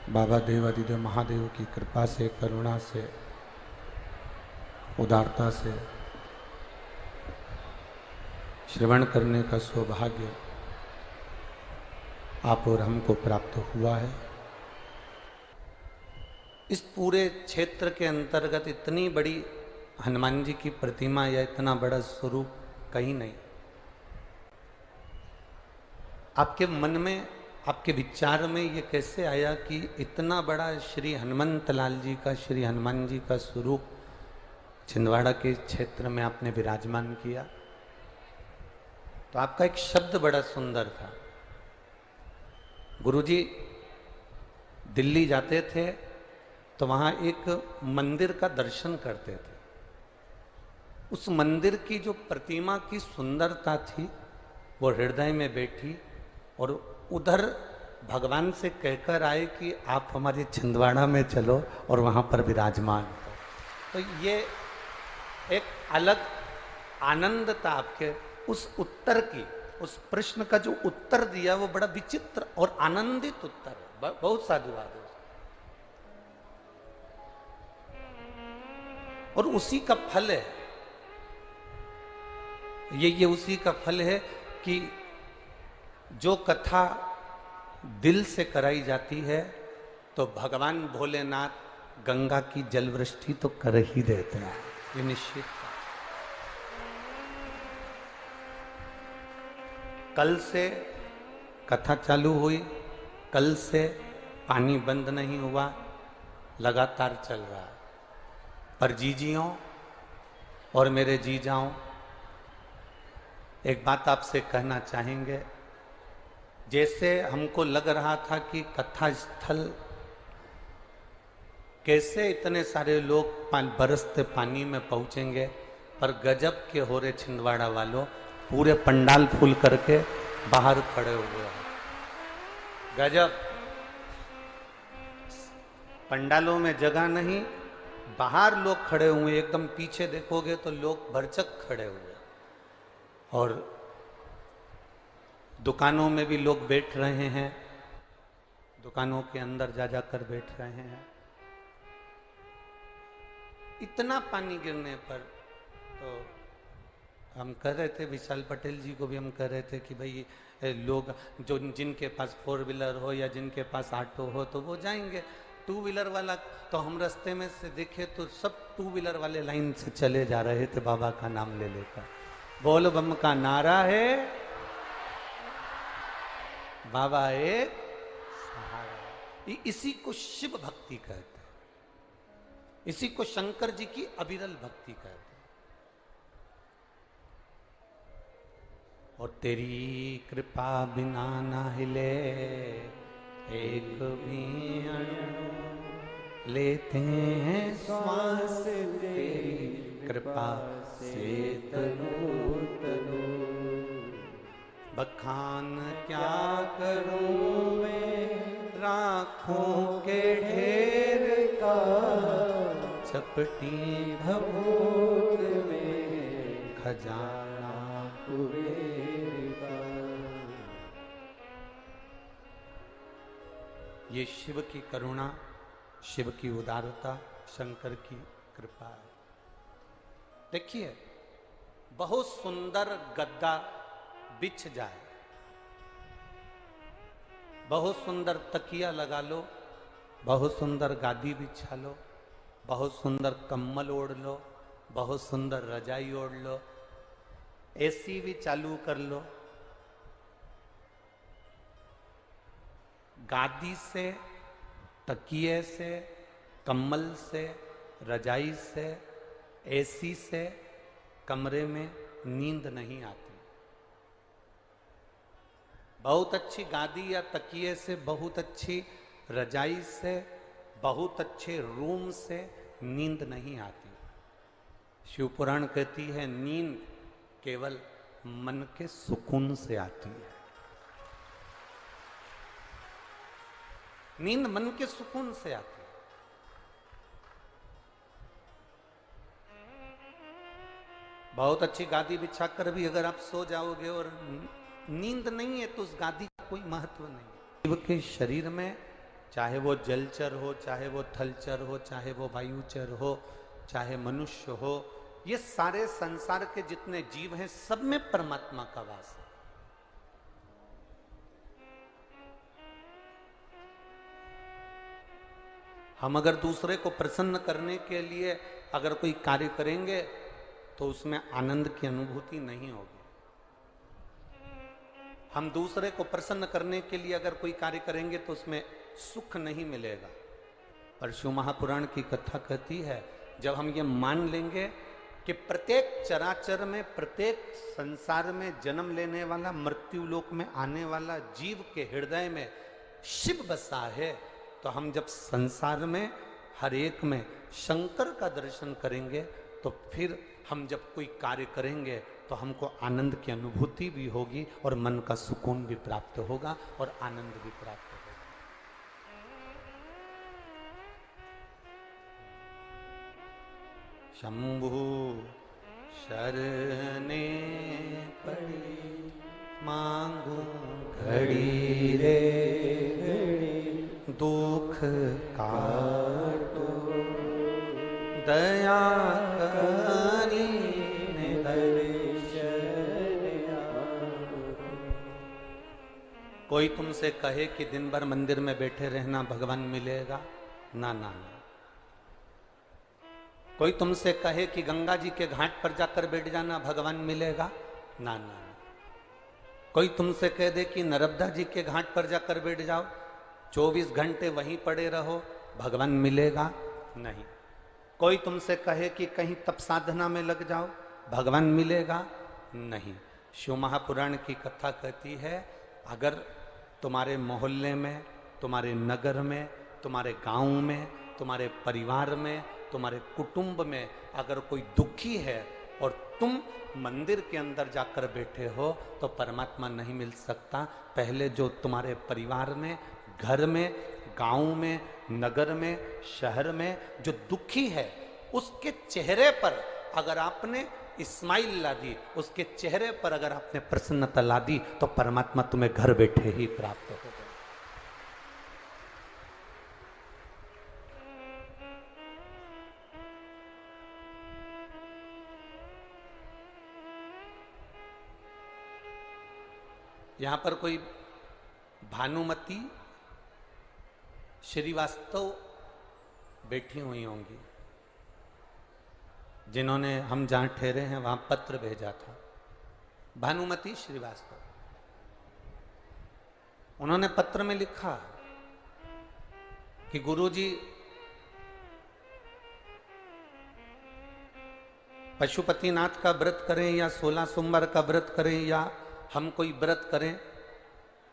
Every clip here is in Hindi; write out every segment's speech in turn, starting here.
बाबा देवादिदेव महादेव की कृपा से, करुणा से, उदारता से श्रवण करने का सौभाग्य आप और हमको प्राप्त हुआ है। इस पूरे क्षेत्र के अंतर्गत इतनी बड़ी हनुमान जी की प्रतिमा या इतना बड़ा स्वरूप कहीं नहीं। आपके मन में, आपके विचार में ये कैसे आया कि इतना बड़ा श्री हनुमंत लाल जी का, श्री हनुमान जी का स्वरूप छिंदवाड़ा के क्षेत्र में आपने विराजमान किया? तो आपका एक शब्द बड़ा सुंदर था। गुरुजी दिल्ली जाते थे तो वहां एक मंदिर का दर्शन करते थे। उस मंदिर की जो प्रतिमा की सुंदरता थी वो हृदय में बैठी और उधर भगवान से कहकर आए कि आप हमारे छिंदवाड़ा में चलो और वहां पर विराजमान हो। तो ये एक अलग आनंद था आपके उस उत्तर की, उस प्रश्न का जो उत्तर दिया वो बड़ा विचित्र और आनंदित उत्तर है। बहुत साधुवाद है और उसी का फल है ये उसी का फल है कि जो कथा दिल से कराई जाती है तो भगवान भोलेनाथ गंगा की जलवृष्टि तो कर ही देते हैं, ये निश्चित। कल से कथा चालू हुई, कल से पानी बंद नहीं हुआ, लगातार चल रहा है। पर जीजियों और मेरे जीजाओं, एक बात आपसे कहना चाहेंगे। जैसे हमको लग रहा था कि कथा स्थल कैसे इतने सारे लोग बरसते पानी में पहुंचेंगे, पर गजब के हो रहे छिंदवाड़ा वालों, पूरे पंडाल फुल करके बाहर खड़े हुए हैं। गजब, पंडालों में जगह नहीं, बाहर लोग खड़े हुए। एकदम पीछे देखोगे तो लोग भरचक खड़े हुए और दुकानों में भी लोग बैठ रहे हैं, दुकानों के अंदर जा जाकर बैठ रहे हैं। इतना पानी गिरने पर तो हम कह रहे थे, विशाल पटेल जी को भी हम कह रहे थे कि भाई लोग जो जिनके पास 4 व्हीलर हो या जिनके पास ऑटो हो तो वो जाएंगे। 2 व्हीलर वाला तो हम रास्ते में से देखे तो सब 2 व्हीलर वाले लाइन से चले जा रहे थे बाबा का नाम ले लेकर। बोल बम का नारा है, बाबा एक सहारा। इसी को शिव भक्ति कहते हैं, इसी को शंकर जी की अविरल भक्ति कहते हैं। और तेरी कृपा बिना ना हिले एक भी अणु, लेते हैं श्वास तेरी कृपा से तनु तनु। बखान क्या करूं मैं राखों के ढेर का, चपटी भभूत में खजाना कुबेर का। ये शिव की करुणा, शिव की उदारता, शंकर की कृपा है। देखिए, बहुत सुंदर गद्दा बिछ जाए, बहुत सुंदर तकिया लगा लो, बहुत सुंदर गादी बिछा लो, बहुत सुंदर कम्बल ओढ़ लो, बहुत सुंदर रजाई ओढ़ लो, एसी भी चालू कर लो, गादी से, तकिए से, कम्बल से, रजाई से, एसी से कमरे में नींद नहीं आती। बहुत अच्छी गादी या तकिए से, बहुत अच्छी रजाई से, बहुत अच्छे रूम से नींद नहीं आती। शिव पुराण कहती है नींद केवल मन के सुकून से आती है। नींद मन के सुकून से आती है। बहुत अच्छी गादी बिछाकर भी अगर आप सो जाओगे और नींद नहीं है तो उस गादी का कोई महत्व नहीं है। शिव के शरीर में चाहे वो जलचर हो, चाहे वो थलचर हो, चाहे वो वायुचर हो, चाहे मनुष्य हो, ये सारे संसार के जितने जीव हैं सब में परमात्मा का वास है। हम अगर दूसरे को प्रसन्न करने के लिए अगर कोई कार्य करेंगे तो उसमें आनंद की अनुभूति नहीं होगी। हम दूसरे को प्रसन्न करने के लिए अगर कोई कार्य करेंगे तो उसमें सुख नहीं मिलेगा। पर शिव महापुराण की कथा कहती है, जब हम ये मान लेंगे कि प्रत्येक चराचर में, प्रत्येक संसार में जन्म लेने वाला, मृत्यु लोक में आने वाला जीव के हृदय में शिव बसा है, तो हम जब संसार में हर एक में शंकर का दर्शन करेंगे तो फिर हम जब कोई कार्य करेंगे तो हमको आनंद की अनुभूति भी होगी और मन का सुकून भी प्राप्त होगा और आनंद भी प्राप्त होगा। शंभु शरणे पड़ी मांगू घड़ी रे दुख काटो दया करी कोई तुमसे कहे कि दिन भर मंदिर में बैठे रहना भगवान मिलेगा, ना ना ना। कोई तुमसे कहे कि गंगा जी के घाट पर जाकर बैठ जाना भगवान मिलेगा, ना ना ना। कोई तुमसे कह दे कि नर्मदा जी के घाट पर जाकर बैठ जाओ, 24 घंटे वहीं पड़े रहो, भगवान मिलेगा, नहीं। कोई तुमसे कहे कि कहीं तप साधना में लग जाओ, भगवान मिलेगा, नहीं। शिव महापुराण की कथा कहती है, अगर तुम्हारे मोहल्ले में, तुम्हारे नगर में, तुम्हारे गांव में, तुम्हारे परिवार में, तुम्हारे कुटुंब में अगर कोई दुखी है और तुम मंदिर के अंदर जाकर बैठे हो तो परमात्मा नहीं मिल सकता। पहले जो तुम्हारे परिवार में, घर में, गांव में, नगर में, शहर में जो दुखी है, उसके चेहरे पर अगर आपने इस्माइल ला दी, उसके चेहरे पर अगर आपने प्रसन्नता ला दी तो परमात्मा तुम्हें घर बैठे ही प्राप्त होगा। यहां पर कोई भानुमति श्रीवास्तव बैठी हुई होंगी, जिन्होंने हम जहां ठहरे हैं वहां पत्र भेजा था। भानुमति श्रीवास्तव, उन्होंने पत्र में लिखा कि गुरुजी, पशुपतिनाथ का व्रत करें या 16 सोमवार का व्रत करें या हम कोई व्रत करें,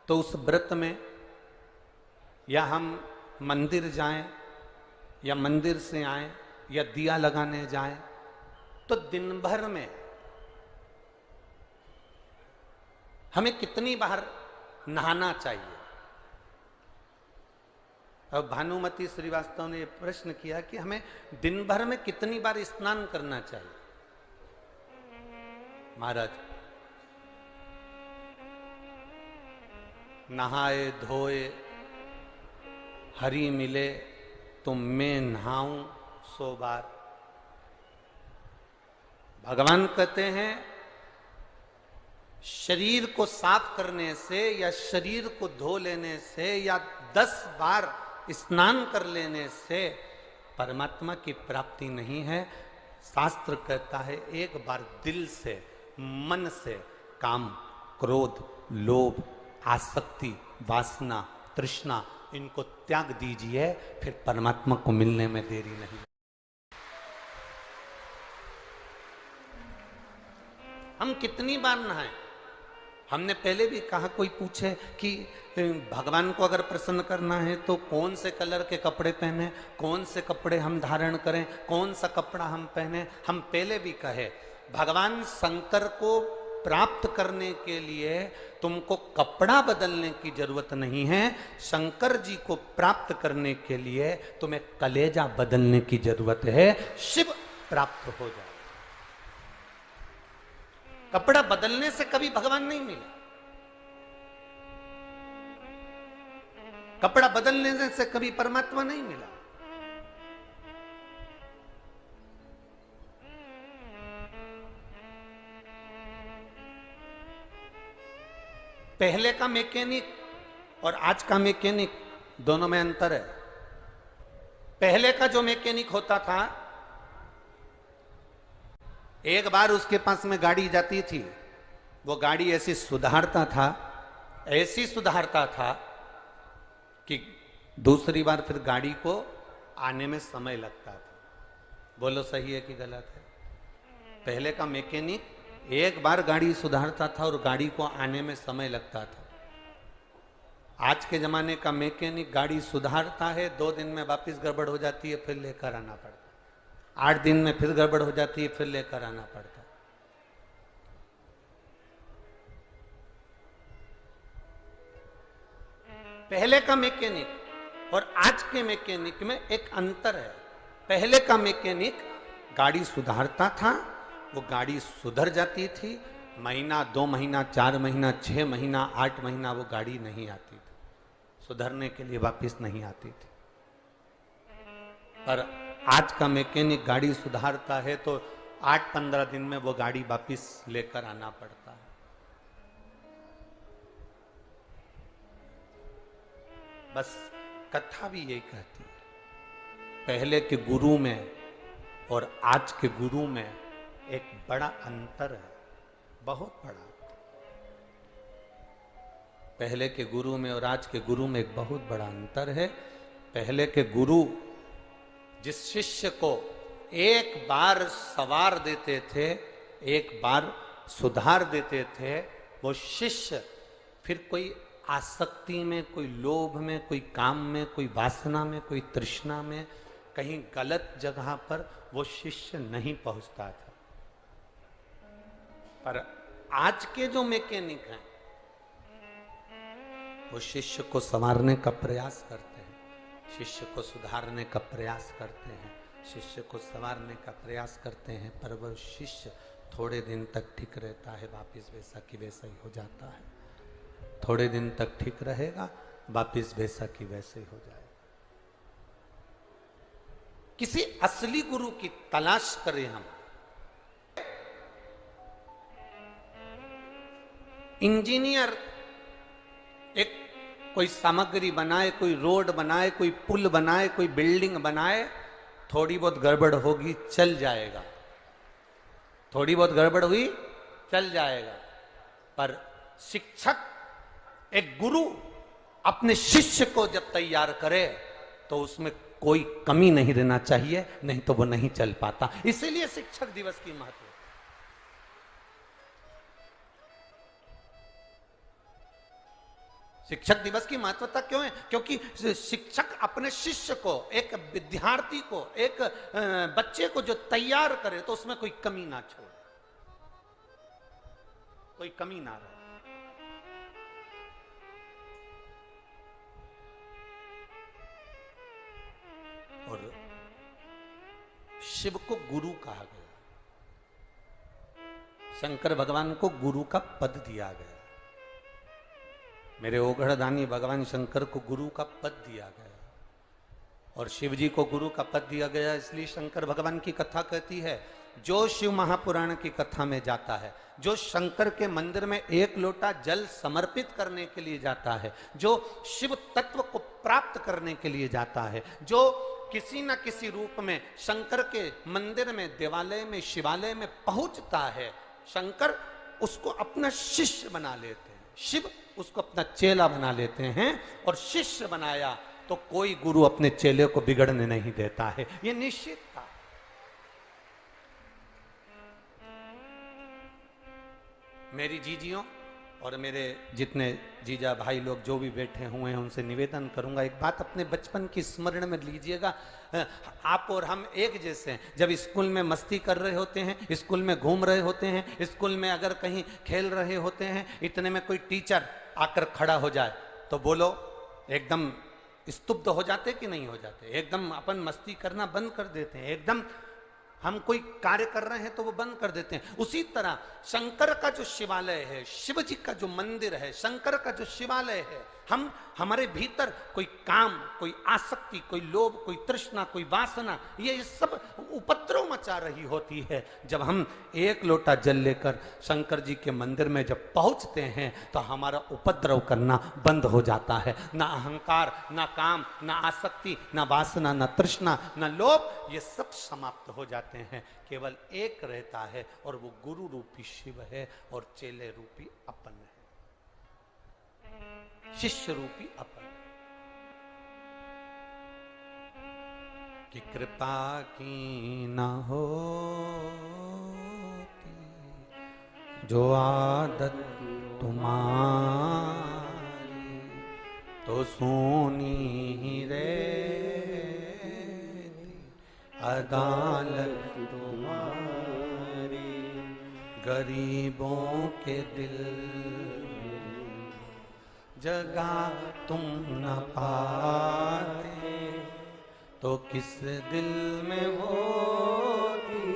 तो उस व्रत में या हम मंदिर जाएं या मंदिर से आएं या दिया लगाने जाएं, तो दिन भर में हमें कितनी बार नहाना चाहिए। अब भानुमति श्रीवास्तव ने प्रश्न किया कि हमें दिन भर में कितनी बार स्नान करना चाहिए। महाराज, नहाए धोए हरि मिले तुम मैं नहाऊं 100 बार। भगवान कहते हैं शरीर को साफ करने से या शरीर को धो लेने से या 10 बार स्नान कर लेने से परमात्मा की प्राप्ति नहीं है। शास्त्र कहता है एक बार दिल से, मन से काम, क्रोध, लोभ, आसक्ति, वासना, तृष्णा, इनको त्याग दीजिए, फिर परमात्मा को मिलने में देरी नहीं। हम कितनी बार नहाएं? हमने पहले भी कहा, कोई पूछे कि भगवान को अगर प्रसन्न करना है तो कौन से कलर के कपड़े पहने, कौन से कपड़े हम धारण करें, कौन सा कपड़ा हम पहने। हम पहले भी कहे, भगवान शंकर को प्राप्त करने के लिए तुमको कपड़ा बदलने की जरूरत नहीं है। शंकर जी को प्राप्त करने के लिए तुम्हें कलेजा बदलने की जरूरत है, शिव प्राप्त हो जाए। कपड़ा बदलने से कभी भगवान नहीं मिले। कपड़ा बदलने से कभी परमात्मा नहीं मिला। पहले का मैकेनिक और आज का मैकेनिक दोनों में अंतर है। पहले का जो मैकेनिक होता था, एक बार उसके पास में गाड़ी जाती थी, वो गाड़ी ऐसी सुधारता था कि दूसरी बार फिर गाड़ी को आने में समय लगता था। बोलो सही है कि गलत है? पहले का मैकेनिक एक बार गाड़ी सुधारता था और गाड़ी को आने में समय लगता था। आज के जमाने का मैकेनिक गाड़ी सुधारता है, 2 दिन में वापस गड़बड़ हो जाती है, फिर लेकर आना पड़ता है। 8 दिन में फिर गड़बड़ हो जाती है, फिर लेकर आना पड़ता है। पहले का मैकेनिक और आज के मैकेनिक में एक अंतर है। पहले का मैकेनिक गाड़ी सुधारता था, वो गाड़ी सुधर जाती थी, महीना, 2 महीना, 4 महीना, 6 महीना, 8 महीना वो गाड़ी नहीं आती थी, सुधरने के लिए वापस नहीं आती थी। पर आज का मैकेनिक गाड़ी सुधारता है तो 8-15 दिन में वो गाड़ी वापस लेकर आना पड़ता है। बस कथा भी यही कहती है, पहले के गुरु में और आज के गुरु में एक बड़ा अंतर है, बहुत बड़ा। पहले के गुरु में और आज के गुरु में एक बहुत बड़ा अंतर है। पहले के गुरु जिस शिष्य को एक बार सवार देते थे, एक बार सुधार देते थे, वो शिष्य फिर कोई आसक्ति में, कोई लोभ में, कोई काम में, कोई वासना में, कोई तृष्णा में, कहीं गलत जगह पर वो शिष्य नहीं पहुंचता था। पर आज के जो मैकेनिक हैं, वो शिष्य को संवारने का प्रयास करते हैं, शिष्य को सुधारने का प्रयास करते हैं, शिष्य को संवारने का प्रयास करते हैं, पर वह शिष्य थोड़े दिन तक ठीक रहता है, वापिस वैसा की वैसा ही हो जाता है। थोड़े दिन तक ठीक रहेगा, वापिस वैसा की वैसे ही हो जाएगा। किसी असली गुरु की तलाश करें हम। इंजीनियर एक कोई सामग्री बनाए, कोई रोड बनाए, कोई पुल बनाए, कोई बिल्डिंग बनाए, थोड़ी बहुत गड़बड़ होगी, चल जाएगा, थोड़ी बहुत गड़बड़ हुई, चल जाएगा। पर शिक्षक, एक गुरु अपने शिष्य को जब तैयार करे तो उसमें कोई कमी नहीं रहना चाहिए, नहीं तो वो नहीं चल पाता। इसीलिए शिक्षक दिवस की महत्व। शिक्षक दिवस की महत्वता क्यों है? क्योंकि शिक्षक अपने शिष्य को, एक विद्यार्थी को, एक बच्चे को जो तैयार करे तो उसमें कोई कमी ना छोड़े, कोई कमी ना रहे। और शिव को गुरु कहा गया, शंकर भगवान को गुरु का पद दिया गया। मेरे ओघड़दानी भगवान शंकर को गुरु का पद दिया गया और शिव जी को गुरु का पद दिया गया। इसलिए शंकर भगवान की कथा कहती है, जो शिव महापुराण की कथा में जाता है, जो शंकर के मंदिर में 1 लोटा जल समर्पित करने के लिए जाता है, जो शिव तत्व को प्राप्त करने के लिए जाता है, जो किसी न किसी रूप में शंकर के मंदिर में, देवालय में, शिवालय में पहुंचता है, शंकर उसको अपना शिष्य बना लेते हैं, शिव उसको अपना चेला बना लेते हैं। और शिष्य बनाया तो कोई गुरु अपने चेले को बिगड़ने नहीं देता है, ये निश्चित था। मेरी जीजियों और मेरे जितने जीजा भाई लोग जो भी बैठे हुए हैं, उनसे निवेदन करूंगा, एक बात अपने बचपन की स्मरण में लीजिएगा। आप और हम एक जैसे हैं। जब स्कूल में मस्ती कर रहे होते हैं, स्कूल में घूम रहे होते हैं, स्कूल में अगर कहीं खेल रहे होते हैं, इतने में कोई टीचर आकर खड़ा हो जाए तो बोलो एकदम स्तुब्ध हो जाते कि नहीं हो जाते? एकदम अपन मस्ती करना बंद कर देते हैं, एकदम हम कोई कार्य कर रहे हैं तो वो बंद कर देते हैं। उसी तरह शंकर का जो शिवालय है, शिव जी का जो मंदिर है, शंकर का जो शिवालय है, हम हमारे भीतर कोई काम, कोई आसक्ति, कोई लोभ, कोई तृष्णा, कोई वासना, ये सब उपद्रव मचा रही होती है। जब हम एक लोटा जल लेकर शंकर जी के मंदिर में जब पहुंचते हैं तो हमारा उपद्रव करना बंद हो जाता है। ना अहंकार, ना काम, ना आसक्ति, ना वासना, ना तृष्णा, ना लोभ, ये सब समाप्त हो जाते हैं। केवल एक रहता है और वो गुरु रूपी शिव है और चेले रूपी अपन है, शिष्य रूपी अपन। कि कृपा की न होती जो आदत तुम्हारी, तो सोनी ही रहती अदालत तुम्हारी। गरीबों के दिल जगा तुम न पाते, तो किस दिल में होती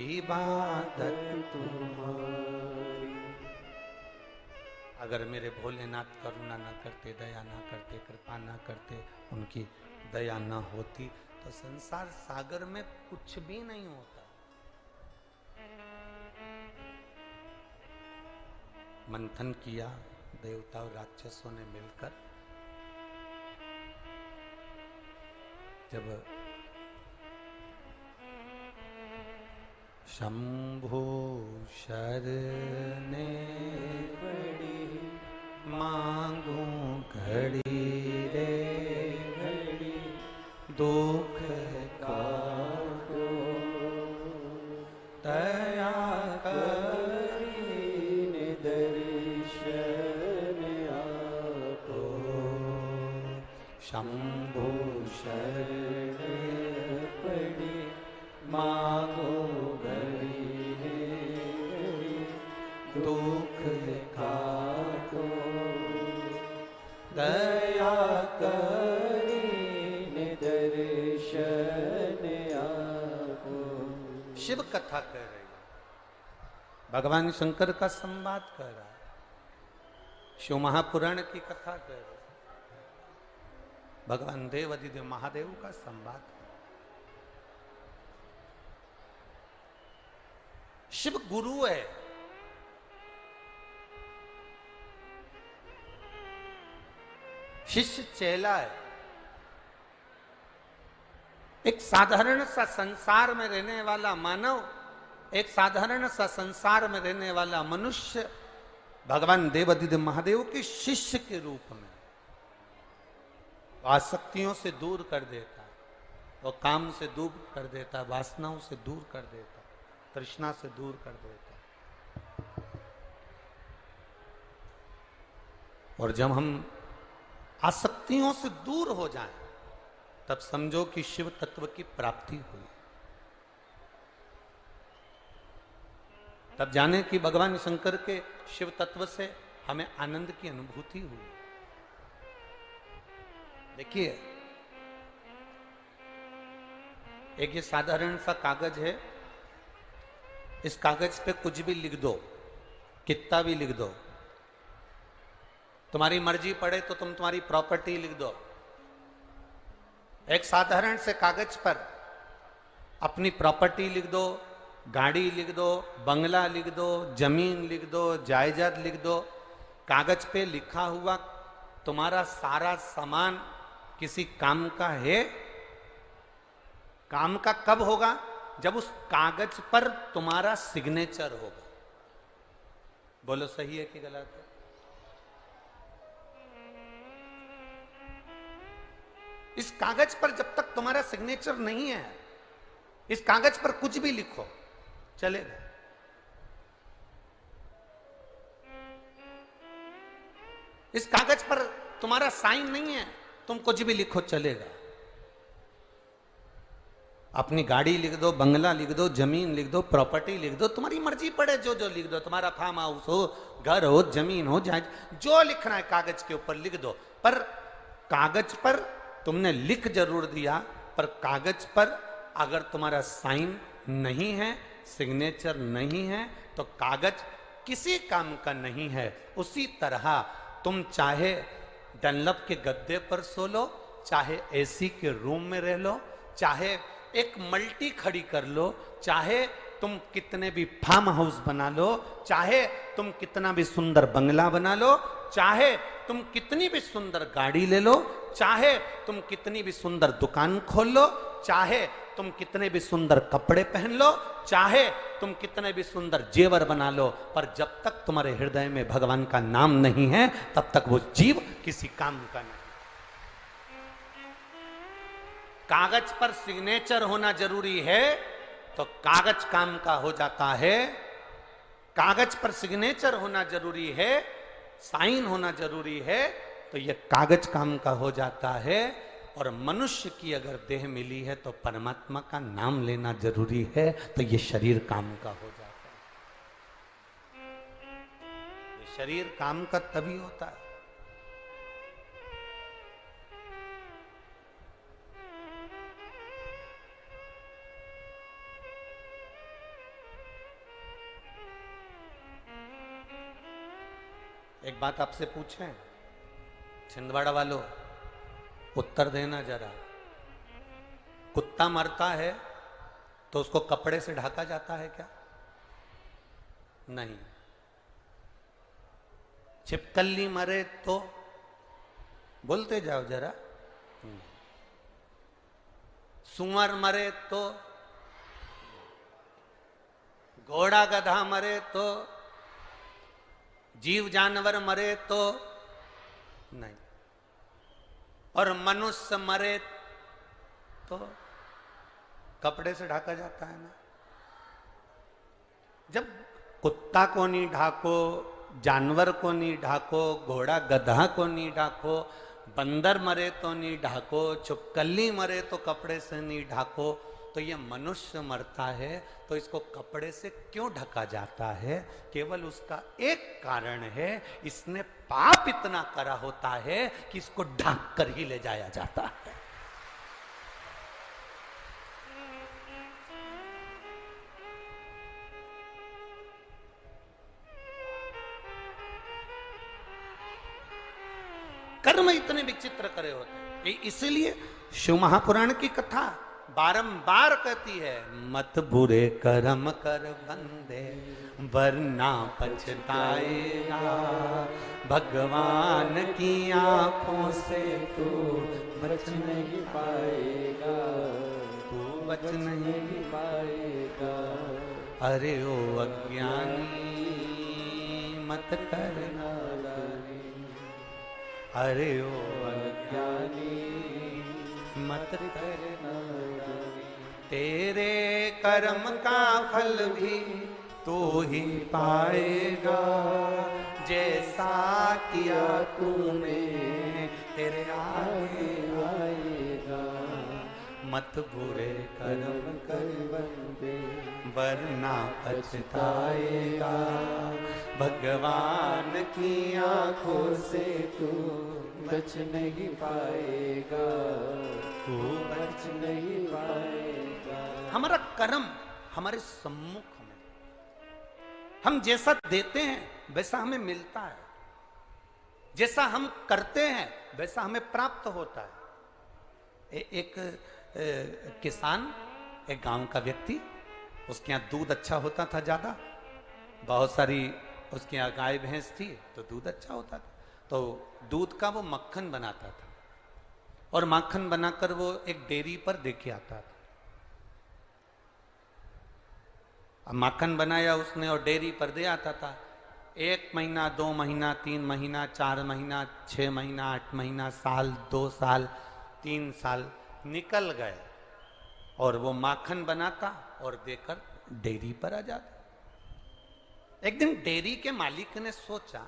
इबादत तुम्हारी। अगर मेरे भोलेनाथ करुणा ना करते, दया ना करते, कृपा ना करते, उनकी दया ना होती तो संसार सागर में कुछ भी नहीं होता। मंथन किया देवता और राक्षसों ने मिलकर, जब शंभु शरणे पड़ी मांगू घड़ी रे घड़ी, दुख काटो दया करीने दर्शन आपो। शंभु शरणे पड़ी मांगो घड़ी घड़ी, दुख काटो दया करीने दर्शन आपो। शिव कथा कह रही है, भगवान शंकर का संवाद कर रहा है, शिव महापुराण की कथा कर रहा है, भगवान देव अधिदेव महादेव का संवाद। शिव गुरु है, शिष्य चेला है। एक साधारण सा संसार में रहने वाला मानव, एक साधारण सा संसार में रहने वाला मनुष्य भगवान देव अधिदेव महादेव के शिष्य के रूप में आसक्तियों से दूर कर देता, वो काम से दूर कर देता, वासनाओं से दूर कर देता, तृष्णा से दूर कर देता। और जब हम आसक्तियों से दूर हो जाएं, तब समझो कि शिव तत्व की प्राप्ति हुई। तब जाने कि भगवान शंकर के शिव तत्व से हमें आनंद की अनुभूति हुई। देखिए, एक ये साधारण सा कागज है, इस कागज पे कुछ भी लिख दो, कितना भी लिख दो, तुम्हारी मर्जी पड़े तो तुम तुम्हारी प्रॉपर्टी लिख दो। एक साधारण से कागज पर अपनी प्रॉपर्टी लिख दो, गाड़ी लिख दो, बंगला लिख दो, जमीन लिख दो, जायदाद लिख दो। कागज पे लिखा हुआ तुम्हारा सारा सामान किसी काम का है? काम का कब होगा? जब उस कागज पर तुम्हारा सिग्नेचर होगा। बोलो सही है कि गलत है? इस कागज पर जब तक तुम्हारा सिग्नेचर नहीं है, इस कागज पर कुछ भी लिखो चलेगा। इस कागज पर तुम्हारा साइन नहीं है, तुम कुछ भी लिखो चलेगा। अपनी गाड़ी लिख दो, बंगला लिख दो, जमीन लिख दो, प्रॉपर्टी लिख दो, तुम्हारी मर्जी पड़े जो जो लिख दो। तुम्हारा फार्म हाउस हो, घर हो, जमीन हो, जहां जो लिखना है कागज के ऊपर लिख दो। पर कागज पर तुमने लिख जरूर दिया, पर कागज पर अगर तुम्हारा साइन नहीं है, सिग्नेचर नहीं है, तो कागज किसी काम का नहीं है। उसी तरह तुम चाहे डनलप के गद्दे पर सो लो, चाहे एसी के रूम में रह लो, चाहे एक मल्टी खड़ी कर लो, चाहे तुम कितने भी फार्म हाउस बना लो, चाहे तुम कितना भी सुंदर बंगला बना लो, चाहे तुम कितनी भी सुंदर गाड़ी ले लो, चाहे तुम कितनी भी सुंदर दुकान खोल लो, चाहे तुम कितने भी सुंदर कपड़े पहन लो, चाहे तुम कितने भी सुंदर जेवर बना लो, पर जब तक तुम्हारे हृदय में भगवान का नाम नहीं है तब तक वो जीव किसी काम का नहीं। कागज पर सिग्नेचर होना जरूरी है तो कागज काम का हो जाता है, कागज पर सिग्नेचर होना जरूरी है, साइन होना जरूरी है तो यह कागज काम का हो जाता है। और मनुष्य की अगर देह मिली है तो परमात्मा का नाम लेना जरूरी है तो यह शरीर काम का हो जाता है। ये शरीर काम का तभी होता है। एक बात आपसे पूछें छिंदवाड़ा वालों, उत्तर देना जरा। कुत्ता मरता है तो उसको कपड़े से ढका जाता है क्या? नहीं। छिपकली मरे तो बोलते जाओ जरा। सुअर मरे तो, घोड़ा गधा मरे तो, जीव जानवर मरे तो नहीं। और मनुष्य मरे तो कपड़े से ढका जाता है ना। जब कुत्ता को नहीं ढाको, जानवर को नहीं ढाको, घोड़ा गधा को नहीं ढाको, बंदर मरे तो नहीं ढाको, छिपकली मरे तो कपड़े से नहीं ढाको, तो ये मनुष्य मरता है तो इसको कपड़े से क्यों ढका जाता है? केवल उसका एक कारण है, इसने पाप इतना करा होता है कि इसको ढक कर ही ले जाया जाता है। कर्म इतने विचित्र करे होते हैं, इसलिए शिव महापुराण की कथा बारंबार कहती है, मत बुरे कर्म कर बंदे वरना पछताएगा, भगवान की आंखों से तू बच नहीं पाएगा, तू बच नहीं पाएगा। अरे ओ अज्ञानी मत करना, अरे ओ अज्ञानी मत करना, तेरे कर्म का फल भी तू ही पाएगा, जैसा किया तूने तेरे आगे आएगा। मत बुरे कर्म कर बंदे वरना पछताएगा, भगवान की आंखों से तू बच नहीं पाएगा, तू बच नहीं पाएगा। हमारा कर्म हमारे सम्मुख में, हम जैसा देते हैं वैसा हमें मिलता है, जैसा हम करते हैं वैसा हमें प्राप्त होता है। एक किसान, एक गांव का व्यक्ति, उसके यहाँ दूध अच्छा होता था, ज्यादा, बहुत सारी उसके यहाँ गाय भैंस थी तो दूध अच्छा होता था, तो दूध का वो मक्खन बनाता था और मक्खन बनाकर वो एक डेयरी पर देके आता था। अब माखन बनाया उसने और डेयरी पर दे आता था। 1 महीना, 2 महीना, 3 महीना, 4 महीना, 6 महीना, 8 महीना, साल, 2 साल, 3 साल निकल गए और वो माखन बनाता और देकर डेयरी पर आ जाता। एक दिन डेयरी के मालिक ने सोचा,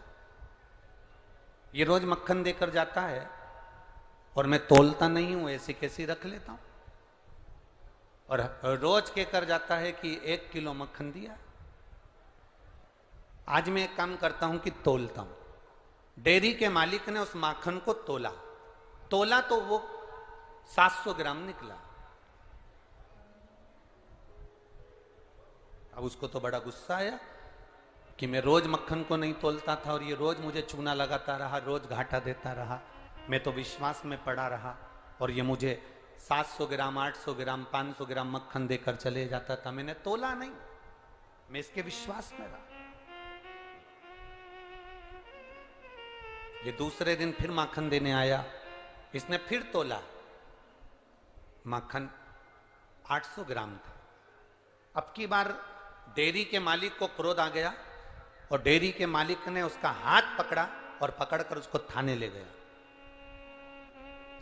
ये रोज मक्खन देकर जाता है और मैं तोलता नहीं हूं, ऐसी कैसी रख लेता हूं, और रोज के कर जाता है कि 1 किलो मक्खन दिया, आज मैं एक काम करता हूं कि तोलता हूं। डेयरी के मालिक ने उस माखन को तोला तो वो 700 ग्राम निकला। अब उसको तो बड़ा गुस्सा आया, कि मैं रोज मक्खन को नहीं तोलता था और ये रोज मुझे चूना लगाता रहा, रोज घाटा देता रहा। मैं तो विश्वास में पड़ा रहा और ये मुझे 700 ग्राम, 800 ग्राम, 500 ग्राम मक्खन देकर चले जाता था। मैंने तोला नहीं, मैं इसके विश्वास में रहा। ये दूसरे दिन फिर माखन देने आया, इसने फिर तोला, माखन 800 ग्राम था। अब की बार डेयरी के मालिक को क्रोध आ गया और डेयरी के मालिक ने उसका हाथ पकड़ा और पकड़कर उसको थाने ले गया।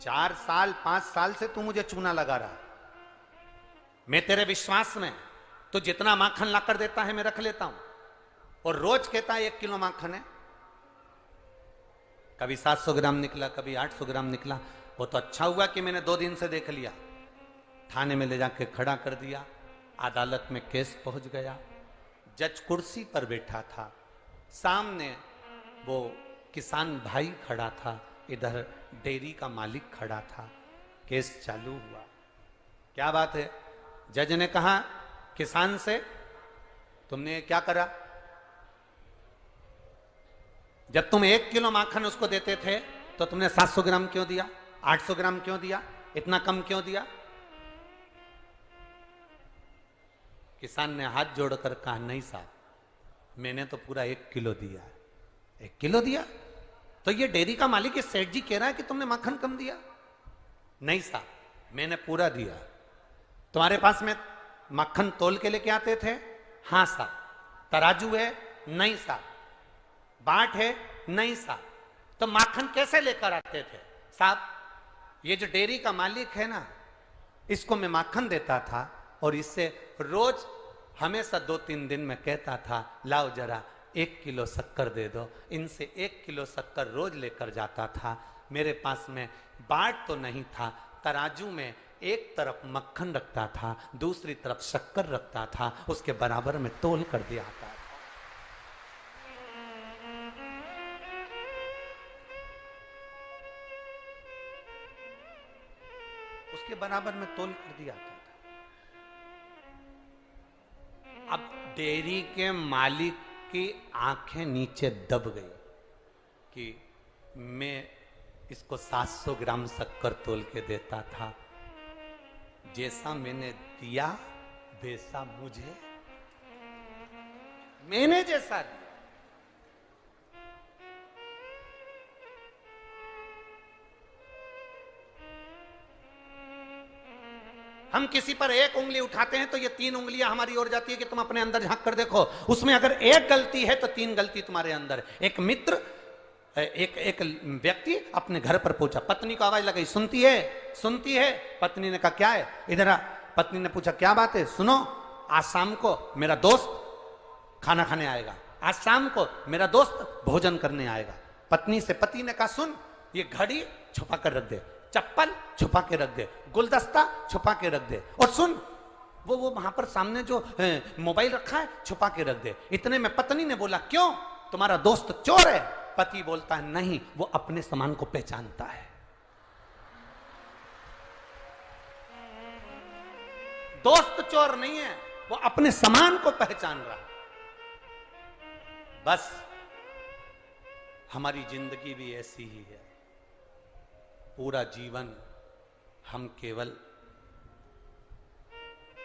4 साल 5 साल से तू मुझे चूना लगा रहा, मैं तेरे विश्वास में, तो जितना माखन लाकर देता है मैं रख लेता हूं, और रोज कहता है 1 किलो माखन है। कभी 700 ग्राम निकला, कभी 800 ग्राम निकला। वो तो अच्छा हुआ कि मैंने 2 दिन से देख लिया। थाने में ले जाके खड़ा कर दिया, अदालत में केस पहुंच गया। जज कुर्सी पर बैठा था, सामने वो किसान भाई खड़ा था, इधर डेयरी का मालिक खड़ा था। केस चालू हुआ। क्या बात है? जज ने कहा किसान से, तुमने क्या करा? जब तुम 1 किलो माखन उसको देते थे तो तुमने 700 ग्राम क्यों दिया, 800 ग्राम क्यों दिया, इतना कम क्यों दिया? किसान ने हाथ जोड़कर कहा, नहीं साहब, मैंने तो पूरा 1 किलो दिया। 1 किलो दिया? तो ये डेयरी का मालिक, ये सेठ जी कह रहा है कि तुमने माखन कम दिया। नहीं साहब, मैंने पूरा दिया। तुम्हारे पास में माखन तोल के लेके आते थे? हाँ साहब। तराजू है? नहीं साहब। बाट है? नहीं साहब। तो माखन कैसे लेकर आते थे? साहब, ये जो डेयरी का मालिक है ना, इसको मैं माखन देता था और इससे रोज हमेशा 2-3 दिन में कहता था, लाओ जरा 1 किलो शक्कर दे दो। इनसे 1 किलो शक्कर रोज लेकर जाता था। मेरे पास में बाट तो नहीं था, तराजू में एक तरफ मक्खन रखता था, दूसरी तरफ शक्कर रखता था, उसके बराबर में तोल कर दिया था। उसके बराबर में तोल कर दिया था। अब डेयरी के मालिक की आंखें नीचे दब गई कि मैं इसको 700 ग्राम शक्कर तोल के देता था, जैसा मैंने दिया वैसा मुझे, मैंने जैसा दिया। हम किसी पर एक उंगली उठाते हैं तो ये 3 उंगलियां हमारी ओर जाती है कि तुम अपने अंदर झांक कर देखो, उसमें अगर एक गलती है तो 3 गलती तुम्हारे अंदर। एक मित्र, एक व्यक्ति अपने घर पर पहुंचा, पत्नी को आवाज लगाई, सुनती है? सुनती है। पत्नी ने कहा क्या है, इधर आ। पत्नी ने पूछा क्या बात है? सुनो, आज शाम को मेरा दोस्त खाना खाने आएगा, आज शाम को मेरा दोस्त भोजन करने आएगा। पत्नी से पति ने कहा, सुन, ये घड़ी छुपा कर रख दे, चप्पल छुपा के रख दे, गुलदस्ता छुपा के रख दे, और सुन, वो वहां पर सामने जो मोबाइल रखा है छुपा के रख दे। इतने में पत्नी ने बोला, क्यों, तुम्हारा दोस्त चोर है? पति बोलता है, नहीं, वो अपने सामान को पहचानता है। दोस्त चोर नहीं है, वो अपने सामान को पहचान रहा। बस हमारी जिंदगी भी ऐसी ही है। पूरा जीवन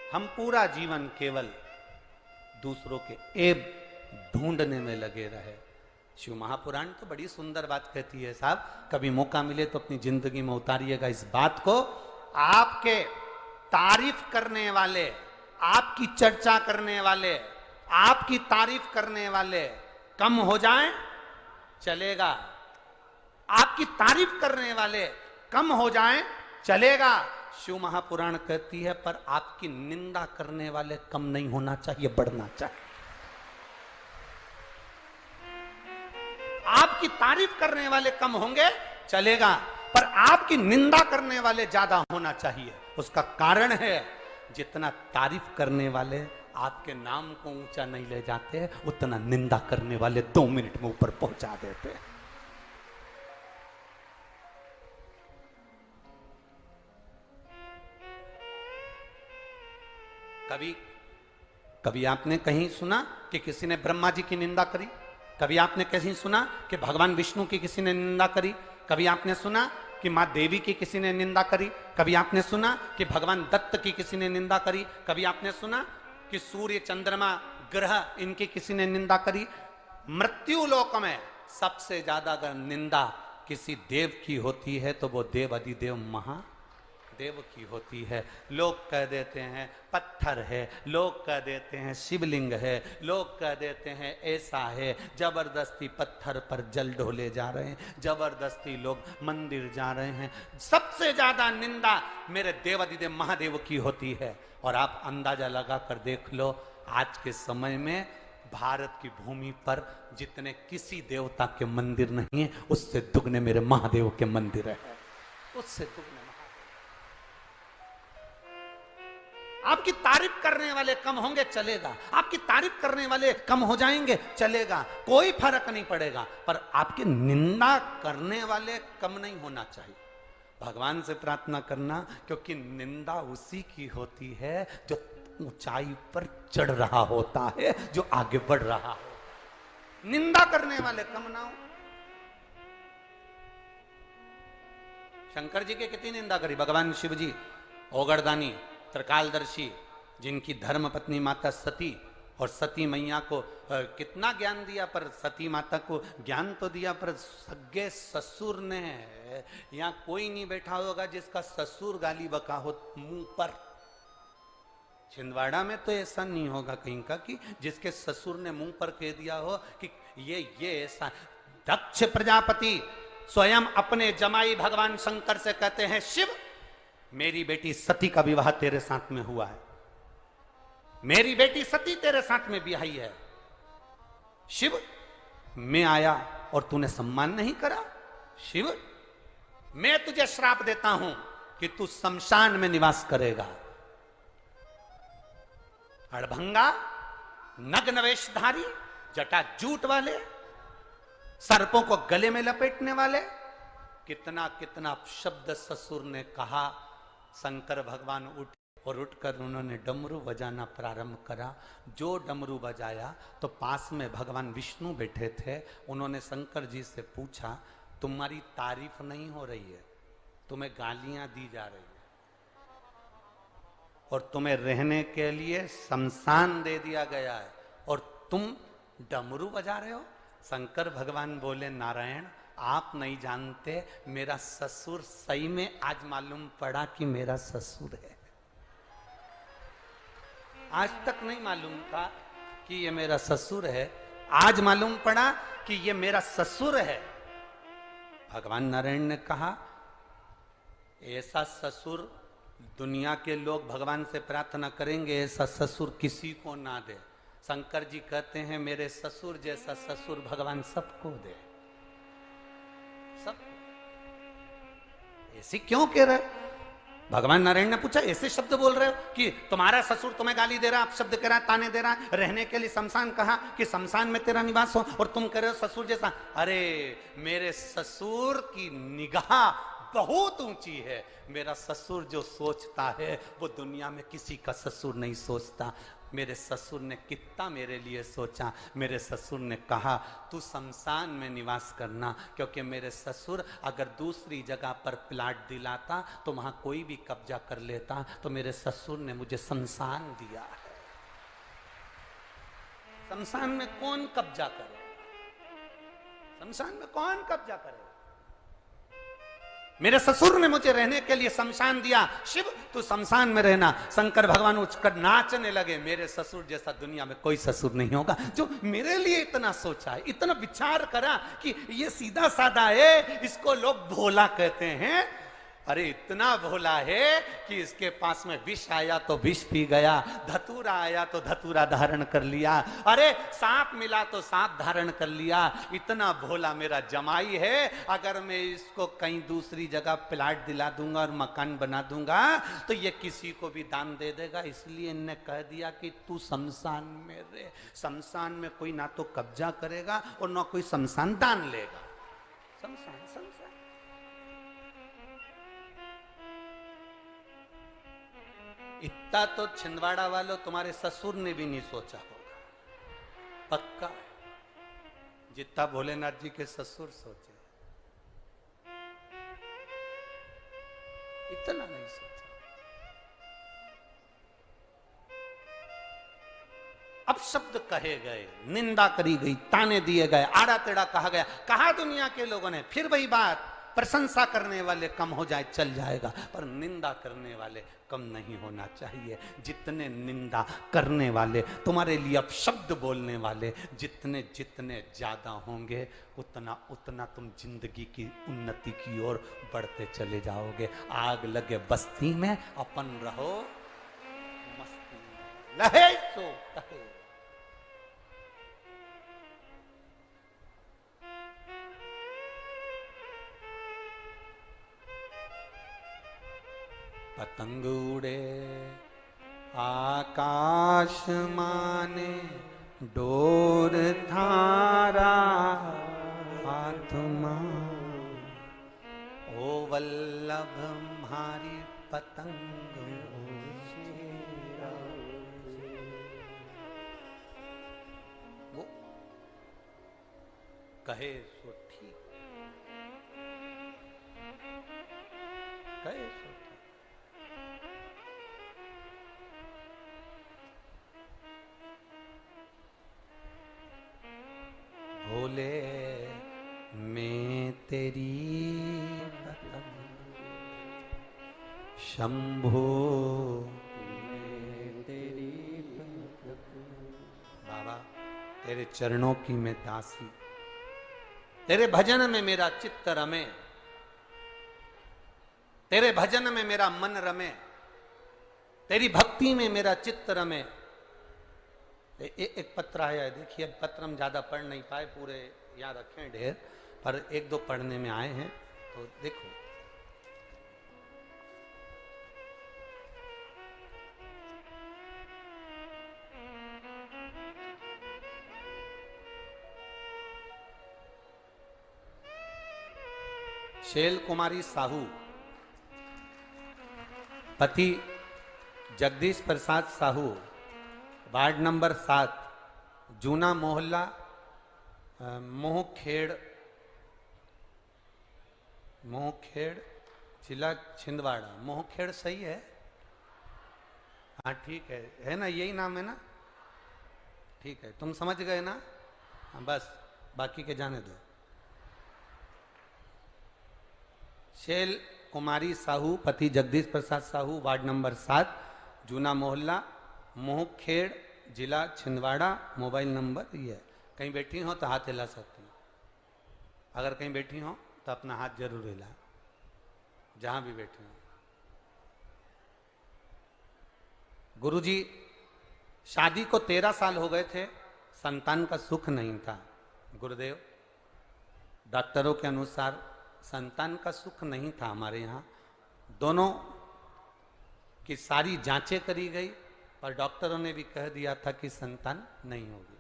हम पूरा जीवन केवल दूसरों के ऐब ढूंढने में लगे रहे। शिव महापुराण तो बड़ी सुंदर बात कहती है साहब, कभी मौका मिले तो अपनी जिंदगी में उतारिएगा इस बात को। आपके तारीफ करने वाले, आपकी चर्चा करने वाले, आपकी तारीफ करने वाले कम हो जाएं, चलेगा। आपकी तारीफ करने वाले कम हो जाएं, चलेगा। शिव महापुराण कहती है, पर आपकी निंदा करने वाले कम नहीं होना चाहिए, बढ़ना चाहिए। आपकी तारीफ करने वाले कम होंगे, चलेगा, पर आपकी निंदा करने वाले ज्यादा होना चाहिए। उसका कारण है, जितना तारीफ करने वाले आपके नाम को ऊंचा नहीं ले जाते, उतना निंदा करने वाले 2 मिनट में ऊपर पहुंचा देते हैं। कभी आपने कहीं सुना कि किसी ने ब्रह्मा जी की निंदा करी? कभी आपने कहीं सुना कि भगवान विष्णु की किसी ने निंदा करी? कभी आपने सुना कि माँ देवी की किसी ने निंदा करी? कभी आपने सुना कि भगवान दत्त की किसी ने निंदा करी? कभी आपने सुना कि सूर्य चंद्रमा ग्रह इनकी किसी ने निंदा करी? मृत्यु लोक में सबसे ज्यादा अगर निंदा किसी देव की होती है तो वो देव अधिदेव महादेव की होती है। लोग कह देते हैं पत्थर है, लोग कह देते हैं शिवलिंग है, लोग कह देते हैं ऐसा है, जबरदस्ती पत्थर पर जल ढोले जा रहे हैं, जबरदस्ती लोग मंदिर जा रहे हैं। सबसे ज्यादा निंदा मेरे देव अधिदेव महादेव की होती है। और आप अंदाजा लगा कर देख लो, आज के समय में भारत की भूमि पर जितने किसी देवता के मंदिर नहीं है, उससे दुगने मेरे महादेव के मंदिर है, उससे दुगने। आपकी तारीफ करने वाले कम होंगे चलेगा, आपकी तारीफ करने वाले कम हो जाएंगे चलेगा, कोई फर्क नहीं पड़ेगा, पर आपकी निंदा करने वाले कम नहीं होना चाहिए। भगवान से प्रार्थना करना, क्योंकि निंदा उसी की होती है जो ऊंचाई पर चढ़ रहा होता है, जो आगे बढ़ रहा हो। निंदा करने वाले कम ना हो। शंकर जी के कितनी निंदा करी भगवान शिव जी, ओगरदानी त्रिकालदर्शी, जिनकी धर्म पत्नी माता सती, और सती मैया को कितना ज्ञान दिया, पर सती माता को ज्ञान तो दिया, पर सगे ससुर ने, यहां कोई नहीं बैठा होगा जिसका ससुर गाली बका हो मुंह पर। छिंदवाड़ा में तो ऐसा नहीं होगा कहीं का कि जिसके ससुर ने मुंह पर कह दिया हो कि ये ऐसा। दक्ष प्रजापति स्वयं अपने जमाई भगवान शंकर से कहते हैं, शिव मेरी बेटी सती का विवाह तेरे साथ में हुआ है, मेरी बेटी सती तेरे साथ में ब्याही है। शिव मैं आया और तूने सम्मान नहीं करा, शिव मैं तुझे श्राप देता हूं कि तू शमशान में निवास करेगा। अड़भंगा, नग्न वेशधारी, जटा जूट वाले, सर्पों को गले में लपेटने वाले, कितना कितना शब्द ससुर ने कहा। शंकर भगवान उठ और उठकर उन्होंने डमरू बजाना प्रारंभ करा। जो डमरू बजाया तो पास में भगवान विष्णु बैठे थे। उन्होंने शंकर जी से पूछा, तुम्हारी तारीफ नहीं हो रही है, तुम्हें गालियां दी जा रही है, और तुम्हें रहने के लिए शमशान दे दिया गया है, और तुम डमरू बजा रहे हो। शंकर भगवान बोले, नारायण आप नहीं जानते, मेरा ससुर सही में आज मालूम पड़ा कि मेरा ससुर है। आज तक नहीं मालूम था कि ये मेरा ससुर है, आज मालूम पड़ा कि ये मेरा ससुर है। भगवान नारायण ने कहा, ऐसा ससुर दुनिया के लोग भगवान से प्रार्थना करेंगे, ऐसा ससुर किसी को ना दे। शंकर जी कहते हैं, मेरे ससुर जैसा ससुर भगवान सबको दे। सब ऐसे क्यों कह रहे? भगवान नारायण ने पूछा, ऐसे शब्द बोल रहे हो कि तुम्हारा ससुर तुम्हें गाली दे रहा, आप शब्द कह रहा है, ताने दे रहा है, रहने के लिए शमशान कहा कि शमशान में तेरा निवास हो, और तुम कह रहे हो ससुर जैसा। अरे मेरे ससुर की निगाह बहुत ऊंची है। मेरा ससुर जो सोचता है वो दुनिया में किसी का ससुर नहीं सोचता। मेरे ससुर ने कितना मेरे लिए सोचा। मेरे ससुर ने कहा, तू शमशान में निवास करना, क्योंकि मेरे ससुर अगर दूसरी जगह पर प्लाट दिलाता तो वहां कोई भी कब्जा कर लेता, तो मेरे ससुर ने मुझे शमशान दिया है। शमशान में कौन कब्जा करे? शमशान में कौन कब्जा करे? मेरे ससुर ने मुझे रहने के लिए शमशान दिया। शिव तू शमशान में रहना। शंकर भगवान उठकर नाचने लगे। मेरे ससुर जैसा दुनिया में कोई ससुर नहीं होगा जो मेरे लिए इतना सोचा है, इतना विचार करा कि ये सीधा साधा है, इसको लोग भोला कहते हैं। अरे इतना भोला है कि इसके पास में विष आया तो विष पी गया, धतूरा आया तो धतूरा धारण कर लिया, अरे सांप मिला तो सांप धारण कर लिया। इतना भोला मेरा जमाई है। अगर मैं इसको कहीं दूसरी जगह प्लाट दिला दूंगा और मकान बना दूंगा तो ये किसी को भी दान दे देगा। इसलिए इनने कह दिया कि तू शमशान में रहे। शमशान में कोई ना तो कब्जा करेगा और ना कोई शमशान दान लेगा। शमशान शमशान इतना तो छिंदवाड़ा वालों तुम्हारे ससुर ने भी नहीं सोचा होगा। पक्का जितना भोलेनाथ जी के ससुर सोचे इतना नहीं सोचा। अब शब्द कहे गए, निंदा करी गई, ताने दिए गए, आड़ा टेढ़ा कहा गया, कहा दुनिया के लोगों ने, फिर वही बात, प्रशंसा करने वाले कम हो जाए चल जाएगा, पर निंदा करने वाले कम नहीं होना चाहिए। जितने निंदा करने वाले, तुम्हारे लिए अब शब्द बोलने वाले जितने जितने ज्यादा होंगे, उतना उतना तुम जिंदगी की उन्नति की ओर बढ़ते चले जाओगे। आग लगे बस्ती में, अपन रहो मस्ती में, लहे सो कहे। पतंग उड़े आकाश माने, डोर थारा हाथ मां, ओ वल्लभ म्हारी पतंग वो कहे सो ठीक, कहे सो ठीक। भोले मैं तेरी पतंग, शंभो मैं तेरी पतंग। बाबा तेरे चरणों की मैं दासी, तेरे भजन में मेरा चित्त रमे, तेरे भजन में मेरा मन रमे, तेरी भक्ति में मेरा चित्त रमे। एक पत्र आया है, देखिए पत्र हम ज्यादा पढ़ नहीं पाए, पूरे यहाँ रखे हैं ढेर, पर एक दो पढ़ने में आए हैं, तो देखो। शैल कुमारी साहू, पति जगदीश प्रसाद साहू, वार्ड नंबर 7, जूना मोहल्ला, मोहखेड़, जिला छिंदवाड़ा। मोहखेड़ सही है? हाँ ठीक है ना, यही नाम है ना? ठीक है, तुम समझ गए ना? हाँ बस, बाकी के जाने दो। शैल कुमारी साहू, पति जगदीश प्रसाद साहू, वार्ड नंबर 7, जूना मोहल्ला, मोहखेड़, जिला छिंदवाड़ा। मोबाइल नंबर ये है। कहीं बैठी हो तो हाथ हिला सकती हो, अगर कहीं बैठी हो तो अपना हाथ जरूर हिला, जहां भी बैठी हो। गुरुजी, शादी को 13 साल हो गए थे, संतान का सुख नहीं था। गुरुदेव, डॉक्टरों के अनुसार संतान का सुख नहीं था हमारे यहाँ। दोनों की सारी जांचें करी गई, और डॉक्टरों ने भी कह दिया था कि संतान नहीं होगी।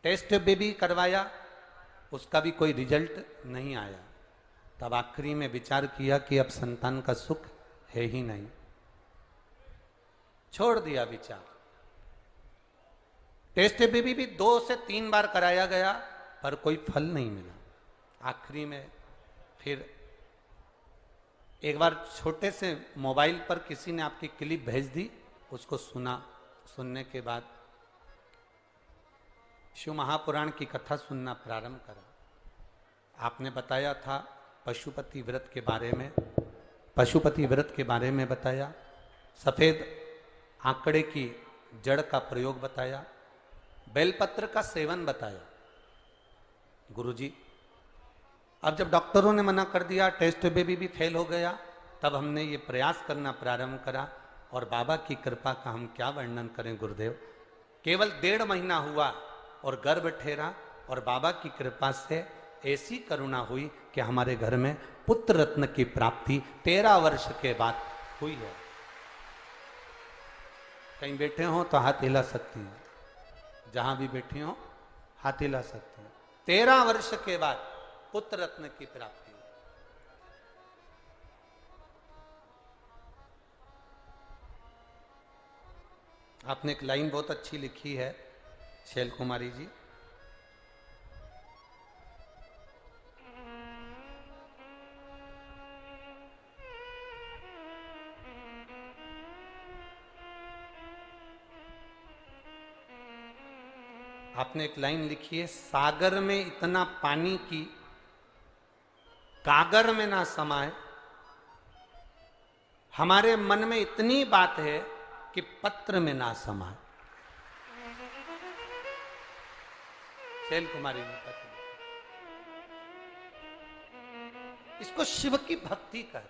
टेस्ट बेबी करवाया, उसका भी कोई रिजल्ट नहीं आया। तब आखिरी में विचार किया कि अब संतान का सुख है ही नहीं, छोड़ दिया विचार। टेस्ट बेबी भी 2 से 3 बार कराया गया, पर कोई फल नहीं मिला। आखिरी में फिर एक बार छोटे से मोबाइल पर किसी ने आपकी क्लिप भेज दी, उसको सुना। सुनने के बाद शिव महापुराण की कथा सुनना प्रारंभ करा। आपने बताया था पशुपति व्रत के बारे में, पशुपति व्रत के बारे में बताया, सफेद आंकड़े की जड़ का प्रयोग बताया, बेलपत्र का सेवन बताया। गुरुजी, अब जब डॉक्टरों ने मना कर दिया, टेस्ट बेबी भी फेल हो गया, तब हमने ये प्रयास करना प्रारंभ करा। और बाबा की कृपा का हम क्या वर्णन करें गुरुदेव। केवल 1.5 महीना हुआ और गर्भ ठहरा, और बाबा की कृपा से ऐसी करुणा हुई कि हमारे घर में पुत्र रत्न की प्राप्ति 13 वर्ष के बाद हुई है। कहीं बैठे हो तो हाथ हिला सकती हैं, जहां भी बैठी हो हाथ हिला सकती हैं। 13 वर्ष के बाद पुत्र रत्न की प्राप्ति। आपने एक लाइन बहुत अच्छी लिखी है शैल कुमारी जी, आपने एक लाइन लिखी है, सागर में इतना पानी की कागर में ना समाए, हमारे मन में इतनी बात है कि पत्र में ना समाए। शैल कुमारी ने पत्र, इसको शिव की भक्ति कहते हैं।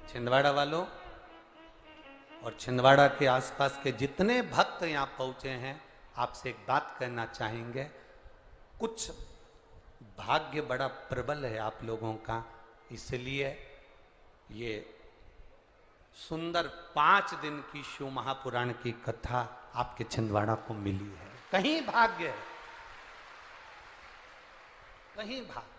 छिंदवाड़ा वालों और छिंदवाड़ा के आसपास के जितने भक्त यहां पहुंचे हैं, आपसे एक बात कहना चाहेंगे, कुछ भाग्य बड़ा प्रबल है आप लोगों का, इसलिए ये सुंदर 5 दिन की शिव महापुराण की कथा आपके छिंदवाड़ा को मिली है। कहीं भाग्य है, कहीं भाग्य।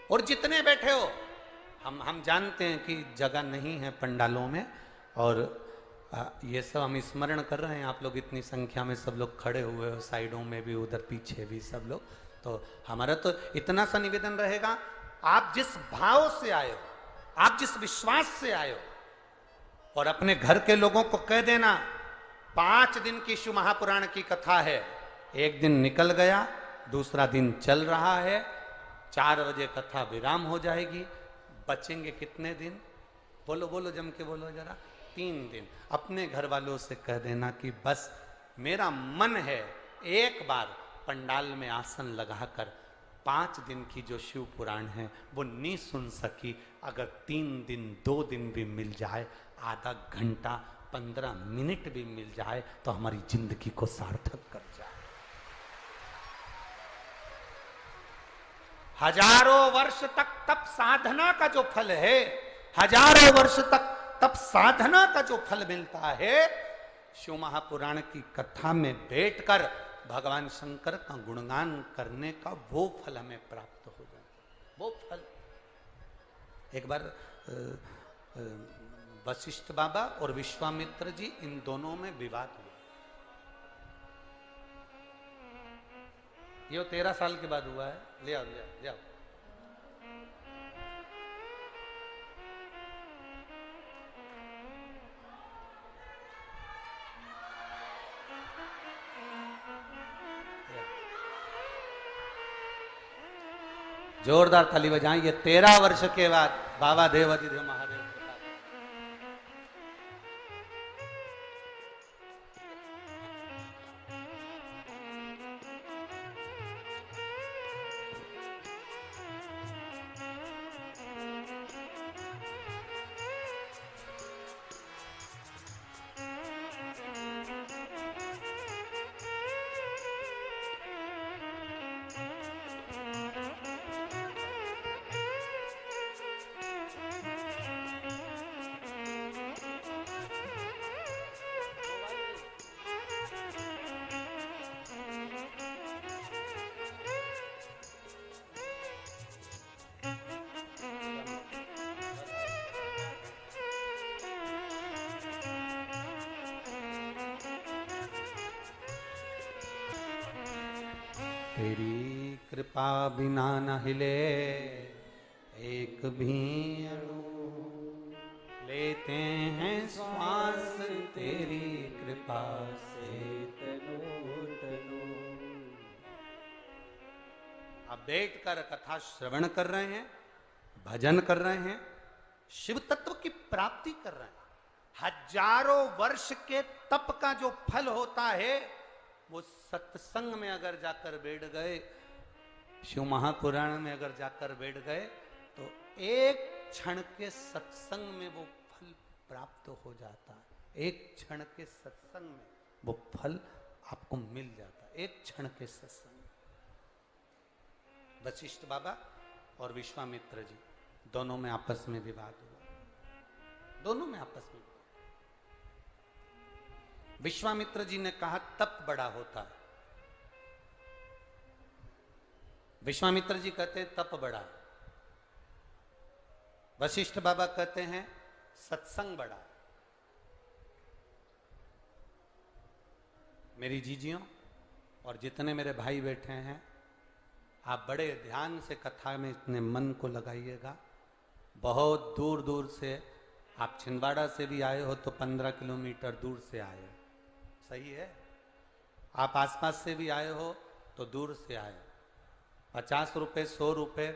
और जितने बैठे हो, हम जानते हैं कि जगह नहीं है पंडालों में, और ये सब हम स्मरण कर रहे हैं। आप लोग इतनी संख्या में सब लोग खड़े हुए हो, साइडों में भी, उधर पीछे भी सब लोग। तो हमारा तो इतना सा निवेदन रहेगा, आप जिस भाव से आए हो, आप जिस विश्वास से आए हो, और अपने घर के लोगों को कह देना 5 दिन की शिव महापुराण की कथा है, एक दिन निकल गया, दूसरा दिन चल रहा है, 4 बजे कथा विराम हो जाएगी, बचेंगे कितने दिन? बोलो बोलो, जम के बोलो जरा। 3 दिन। अपने घर वालों से कह देना कि बस मेरा मन है एक बार पंडाल में आसन लगाकर 5 दिन की जो शिव पुराण है वो नहीं सुन सकी, अगर 3 दिन 2 दिन भी मिल जाए, आधा घंटा 15 मिनट भी मिल जाए, तो हमारी जिंदगी को सार्थक कर जाए। हजारों वर्ष तक तप साधना का जो फल है, हजारों वर्ष तक तप साधना का जो फल मिलता है, शिव महापुराण की कथा में बैठकर भगवान शंकर का गुणगान करने का वो फल हमें प्राप्त हो जाता है। वो फल एक बार वशिष्ठ बाबा और विश्वामित्र जी, इन दोनों में विवाद हुआ। ये 13 साल के बाद हुआ है। ले आओ ले आओ ले आओ। जोरदार ताली बजाएं। ये 13 वर्ष के बाद बाबा देवाधिदेव महादेव तेरी कृपा बिना न हिले एक भी अणु, लेते हैं श्वास तेरी कृपा से तनो तनो। आप बैठकर कथा श्रवण कर रहे हैं, भजन कर रहे हैं, शिव तत्व की प्राप्ति कर रहे हैं। हजारों वर्ष के तप का जो फल होता है, वो सत्संग में अगर जाकर बैठ गए, शिव महापुराण में अगर जाकर बैठ गए, तो एक क्षण के सत्संग में वो फल प्राप्त हो जाता है। एक क्षण के सत्संग में वो फल आपको मिल जाता है, एक क्षण के सत्संग में। वशिष्ठ बाबा और विश्वामित्र जी दोनों में आपस में विवाद हुआ, दोनों में आपस में। विश्वामित्र जी ने कहा तप बड़ा होता है, विश्वामित्र जी कहते हैं तप बड़ा है। वशिष्ठ बाबा कहते हैं सत्संग बड़ा है। मेरी जीजियों और जितने मेरे भाई बैठे हैं, आप बड़े ध्यान से कथा में इतने मन को लगाइएगा। बहुत दूर दूर से, आप छिंदवाड़ा से भी आए हो तो 15 किलोमीटर दूर से आए हो, सही है। आप आसपास से भी आए हो तो दूर से आए। 50 रुपये, 100 रुपये,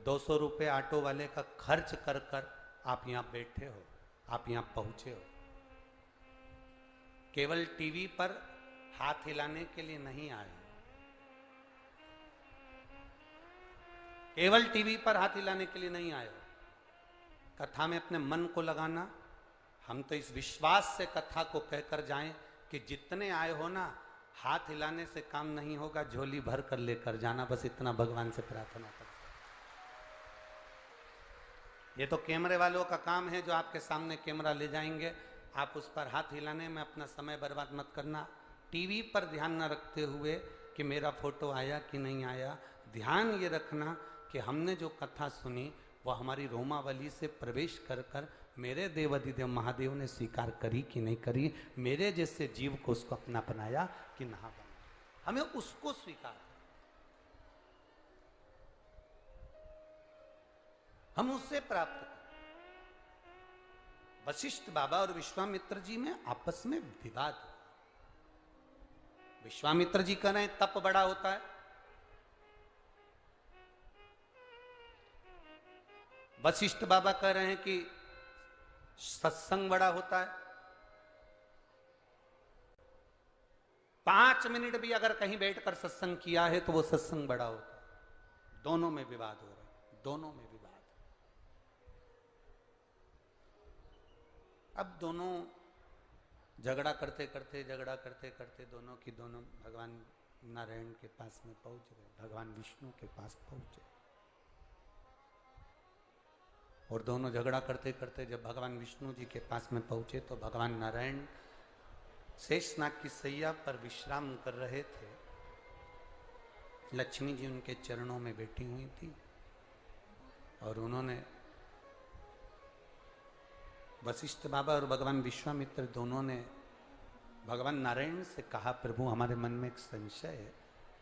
200 रुपये ऑटो वाले का खर्च कर कर आप यहाँ बैठे हो, आप यहाँ पहुंचे हो। केवल टीवी पर हाथ हिलाने के लिए नहीं आए, केवल टीवी पर हाथ हिलाने के लिए नहीं आए हो। कथा में अपने मन को लगाना। हम तो इस विश्वास से कथा को कहकर जाएं कि जितने आए हो ना, हाथ हिलाने से काम नहीं होगा, झोली भर कर लेकर जाना, बस इतना भगवान से प्रार्थना कर। ये तो कैमरे वालों का काम है, जो आपके सामने कैमरा ले जाएंगे, आप उस पर हाथ हिलाने में अपना समय बर्बाद मत करना। टीवी पर ध्यान न रखते हुए कि मेरा फोटो आया कि नहीं आया, ध्यान ये रखना कि हमने जो कथा सुनी वह हमारी रोमावली से प्रवेश कर कर मेरे देवाधिदेव महादेव ने स्वीकार करी कि नहीं करी, मेरे जैसे जीव को उसको अपना बनाया कि ना बनाया, हमें उसको स्वीकार, हम उससे प्राप्त करें। वशिष्ठ बाबा और विश्वामित्र जी में आपस में विवाद हुआ। विश्वामित्र जी कह रहे हैं तप बड़ा होता है, वशिष्ठ बाबा कह रहे हैं कि सत्संग बड़ा होता है। 5 मिनट भी अगर कहीं बैठकर सत्संग किया है तो वो सत्संग बड़ा होता है। दोनों में विवाद हो रहा है, दोनों में विवाद। अब दोनों झगड़ा करते करते दोनों की दोनों भगवान नारायण के पास में पहुंच गए, भगवान विष्णु के पास पहुंचे। और दोनों झगड़ा करते करते जब भगवान विष्णु जी के पास में पहुंचे तो भगवान नारायण शेषनाग की सैया पर विश्राम कर रहे थे। लक्ष्मी जी उनके चरणों में बैठी हुई थी और उन्होंने, वशिष्ठ बाबा और भगवान विश्वामित्र दोनों ने भगवान नारायण से कहा, प्रभु हमारे मन में एक संशय है,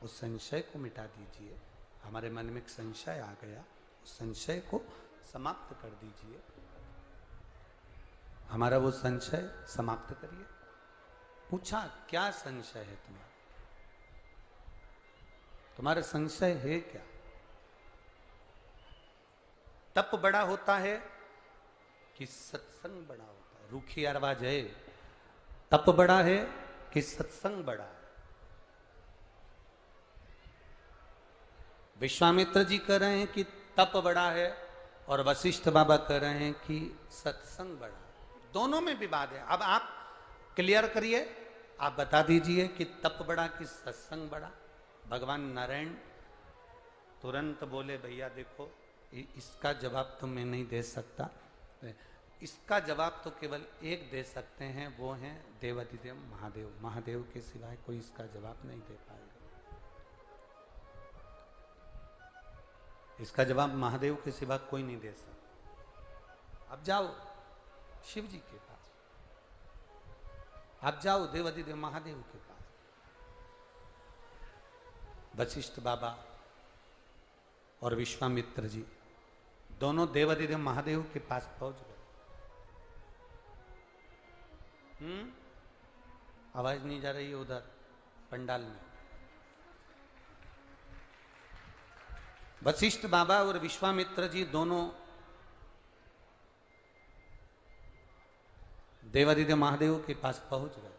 उस संशय को मिटा दीजिए। हमारे मन में एक संशय आ गया, उस संशय को समाप्त कर दीजिए, हमारा वो संशय समाप्त करिए। पूछा क्या संशय है तुम्हारा, तुम्हारा संशय है क्या? तप बड़ा होता है कि सत्संग बड़ा होता है? रूखी आवाज है, तप बड़ा है कि सत्संग बड़ा है? विश्वामित्र जी कह रहे हैं कि तप बड़ा है और वशिष्ठ बाबा कह रहे हैं कि सत्संग बड़ा है। दोनों में विवाद है। अब आप क्लियर करिए, आप बता दीजिए कि तप बड़ा कि सत्संग बड़ा। भगवान नारायण तुरंत बोले, भैया देखो इसका जवाब तो मैं नहीं दे सकता, इसका जवाब तो केवल एक दे सकते हैं, वो हैं देवाधिदेव महादेव। महादेव के सिवाय कोई इसका जवाब नहीं दे पाएगा। इसका जवाब महादेव के सिवा कोई नहीं दे सकता। अब जाओ शिव जी के पास, आप जाओ देवाधिदेव महादेव के पास। वशिष्ठ बाबा और विश्वामित्र जी दोनों देवाधिदेव महादेव के पास पहुंच गए। आवाज नहीं जा रही है उधर पंडाल में। वशिष्ठ बाबा और विश्वामित्र जी दोनों देवाधिदेव महादेव के पास पहुंच गए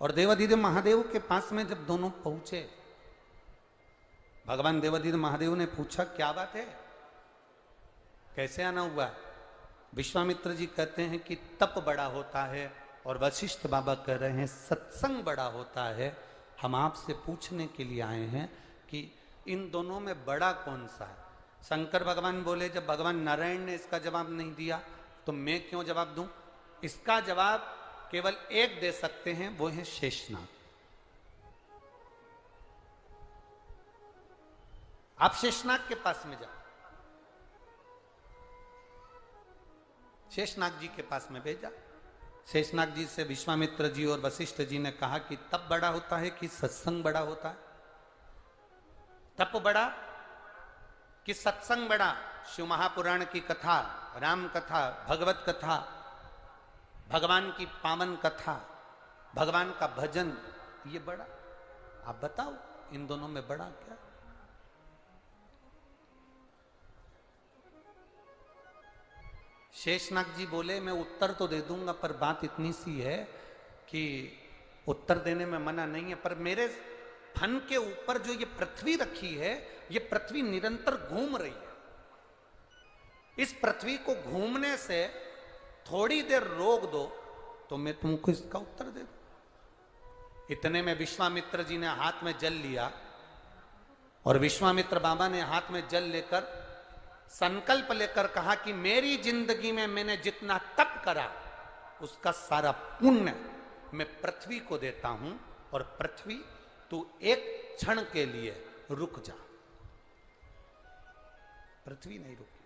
और देवाधिदेव महादेव के पास में जब दोनों पहुंचे, भगवान देवाधिदेव महादेव ने पूछा क्या बात है, कैसे आना हुआ? विश्वामित्र जी कहते हैं कि तप बड़ा होता है और वशिष्ठ बाबा कह रहे हैं सत्संग बड़ा होता है। हम आपसे पूछने के लिए आए हैं कि इन दोनों में बड़ा कौन सा है? शंकर भगवान बोले, जब भगवान नारायण ने इसका जवाब नहीं दिया तो मैं क्यों जवाब दूं? इसका जवाब केवल एक दे सकते हैं, वो है शेषनाग। आप शेषनाग के पास में जाओ। शेषनाग जी के पास में भेजा। शेषनाग जी से विश्वामित्र जी और वशिष्ठ जी ने कहा कि तप बड़ा होता है कि सत्संग बड़ा होता है? तप बड़ा कि सत्संग बड़ा, शिव महापुराण की कथा, राम कथा, भगवत कथा, भगवान की पावन कथा, भगवान का भजन, ये बड़ा। आप बताओ इन दोनों में बड़ा क्या? शेषनाग जी बोले मैं उत्तर तो दे दूंगा, पर बात इतनी सी है कि उत्तर देने में मना नहीं है, पर मेरे फन के ऊपर जो ये पृथ्वी रखी है, ये पृथ्वी निरंतर घूम रही है। इस पृथ्वी को घूमने से थोड़ी देर रोक दो तो मैं तुमको इसका उत्तर दे दूं। इतने में विश्वामित्र जी ने हाथ में जल लिया और विश्वामित्र बाबा ने हाथ में जल लेकर संकल्प लेकर कहा कि मेरी जिंदगी में मैंने जितना तप करा उसका सारा पुण्य मैं पृथ्वी को देता हूं, और पृथ्वी तू एक क्षण के लिए रुक जा। पृथ्वी नहीं रुकी,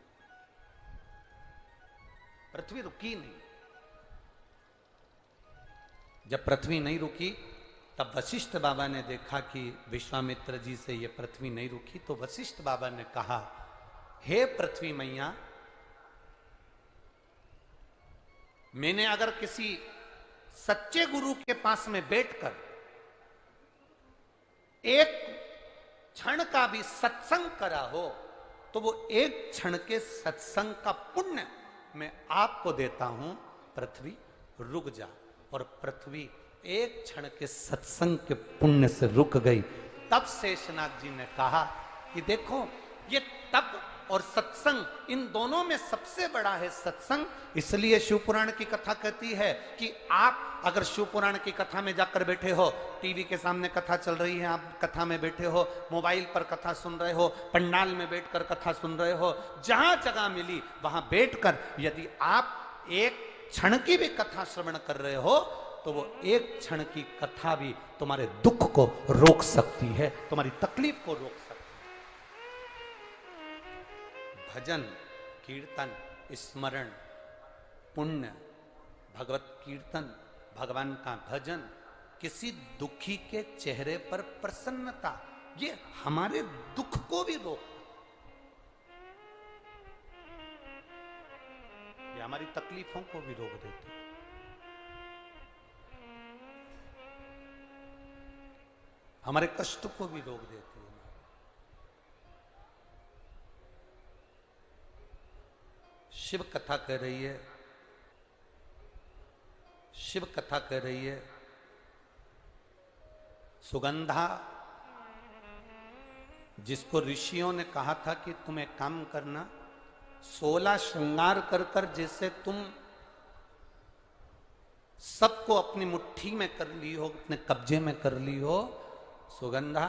पृथ्वी रुकी नहीं। जब पृथ्वी नहीं रुकी तब वशिष्ठ बाबा ने देखा कि विश्वामित्र जी से ये पृथ्वी नहीं रुकी, तो वशिष्ठ बाबा ने कहा, हे पृथ्वी मैया, मैंने अगर किसी सच्चे गुरु के पास में बैठकर एक क्षण का भी सत्संग करा हो तो वो एक क्षण के सत्संग का पुण्य मैं आपको देता हूं, पृथ्वी रुक जा। और पृथ्वी एक क्षण के सत्संग के पुण्य से रुक गई। तब शेषनाग जी ने कहा कि देखो, ये तप और सत्संग, इन दोनों में सबसे बड़ा है सत्संग। इसलिए शिवपुराण की कथा कहती है कि आप अगर शिवपुराण की कथा में जाकर बैठे हो, टीवी के सामने कथा चल रही है, आप कथा में बैठे हो, मोबाइल पर कथा सुन रहे हो, पंडाल में बैठकर कथा सुन रहे हो, जहां जगह मिली वहां बैठकर यदि आप एक क्षण की भी कथा श्रवण कर रहे हो तो वो एक क्षण की कथा भी तुम्हारे दुख को रोक सकती है, तुम्हारी तकलीफ को रोक सकती है। भजन, कीर्तन, स्मरण, पुण्य, भगवत कीर्तन, भगवान का भजन, किसी दुखी के चेहरे पर प्रसन्नता, ये हमारे दुख को भी रोक, ये हमारी तकलीफों को भी रोक देती है। हमारे कष्ट को भी रोक देती है। शिव कथा कह रही है, शिव कथा कह रही है, सुगंधा, जिसको ऋषियों ने कहा था कि तुम एक काम करना, 16 श्रृंगार कर कर जैसे तुम सबको अपनी मुट्ठी में कर ली हो, अपने कब्जे में कर ली हो, सुगंधा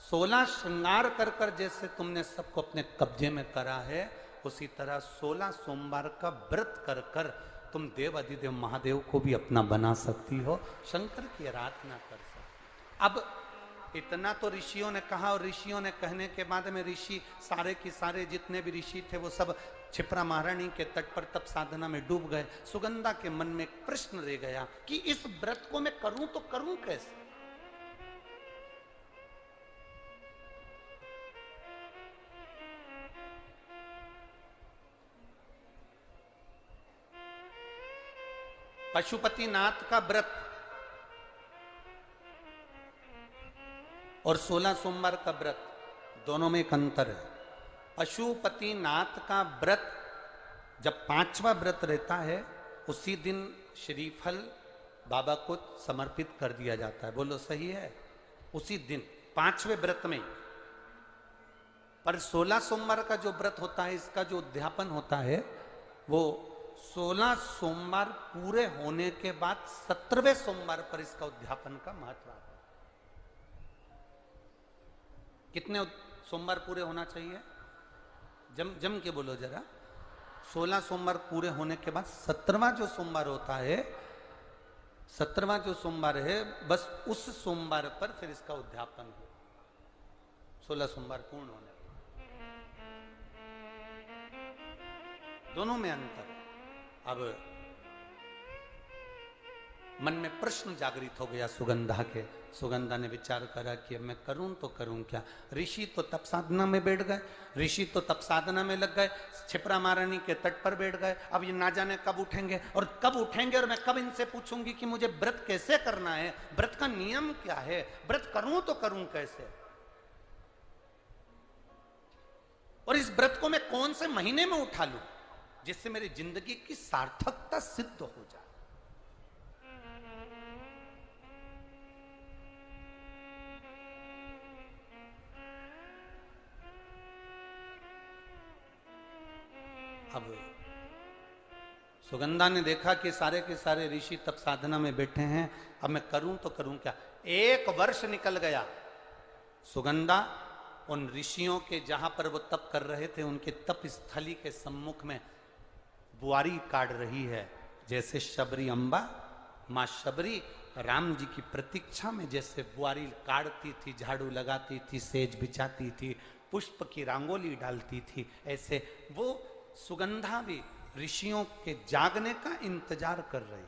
16 श्रृंगार कर कर जैसे तुमने सबको अपने कब्जे में करा है, उसी तरह 16 सोमवार का व्रत कर कर तुम देव अधिदेव महादेव को भी अपना बना सकती हो, शंकर की आराधना कर सकती। अब इतना तो ऋषियों ने कहा, और ऋषियों ने कहने के बाद में ऋषि सारे की सारे जितने भी ऋषि थे वो सब क्षिप्रा महारानी के तट पर तप साधना में डूब गए। सुगंधा के मन में एक प्रश्न रह गया कि इस व्रत को मैं करूं तो करूं कैसे। पशुपतिनाथ का व्रत और 16 सोमवार का व्रत, दोनों में एक अंतर है। पशुपतिनाथ का व्रत जब 5वां व्रत रहता है, उसी दिन श्रीफल बाबा को समर्पित कर दिया जाता है। बोलो सही है? उसी दिन 5वें व्रत में। पर 16 सोमवार का जो व्रत होता है, इसका जो उद्यापन होता है, वो 16 सोमवार पूरे होने के बाद 17वें सोमवार पर इसका उद्यापन का महत्व आता है। कितने सोमवार पूरे होना चाहिए? जम के बोलो जरा। 16 सोमवार पूरे होने के बाद 17वां जो सोमवार होता है, 17वां जो सोमवार है, बस उस सोमवार पर फिर इसका उद्यापन हो। 16 सोमवार पूर्ण होने दोनों में अंतर। अब मन में प्रश्न जागृत हो गया सुगंधा के। सुगंधा ने विचार करा कि अब मैं करूं तो करूं क्या। ऋषि तो तप साधना में बैठ गए, ऋषि तो तप साधना में लग गए, क्षिप्रा महारानी के तट पर बैठ गए। अब ये ना जाने कब उठेंगे और कब उठेंगे, और मैं कब इनसे पूछूंगी कि मुझे व्रत कैसे करना है, व्रत का नियम क्या है, व्रत करूं तो करूं कैसे, और इस व्रत को मैं कौन से महीने में उठा लूं जिससे मेरी जिंदगी की सार्थकता सिद्ध हो जाए। अब सुगंधा ने देखा कि सारे के सारे ऋषि तप साधना में बैठे हैं, अब मैं करूं तो करूं क्या। 1 वर्ष निकल गया। सुगंधा उन ऋषियों के जहां पर वो तप कर रहे थे उनके तप स्थली के सम्मुख में बुआरी काट रही है। जैसे शबरी अम्बा, मां शबरी राम जी की प्रतीक्षा में जैसे बुआरी काटती थी, झाड़ू लगाती थी, सेज बिछाती थी, पुष्प की रंगोली डालती थी, ऐसे वो सुगंधा भी ऋषियों के जागने का इंतजार कर रही।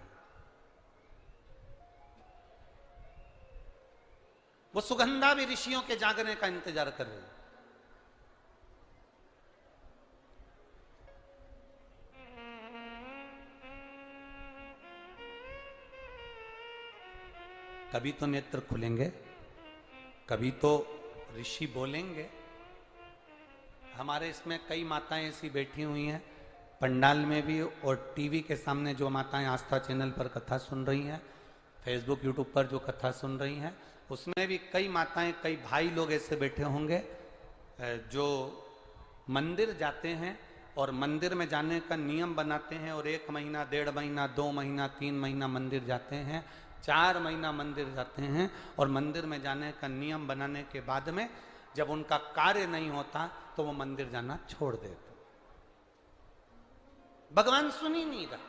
वो सुगंधा भी ऋषियों के जागने का इंतजार कर रही। कभी तो नेत्र खुलेंगे, कभी तो ऋषि बोलेंगे। हमारे इसमें कई माताएं ऐसी बैठी हुई हैं, पंडाल में भी और टीवी के सामने जो माताएं आस्था चैनल पर कथा सुन रही हैं, फेसबुक यूट्यूब पर जो कथा सुन रही हैं, उसमें भी कई माताएं, कई भाई लोग ऐसे बैठे होंगे जो मंदिर जाते हैं और मंदिर में जाने का नियम बनाते हैं, और 1 महीना, 1.5 महीना, 2 महीना, 3 महीना मंदिर जाते हैं, 4 महीना मंदिर जाते हैं, और मंदिर में जाने का नियम बनाने के बाद में जब उनका कार्य नहीं होता तो वो मंदिर जाना छोड़ देते। भगवान सुन ही नहीं रहा।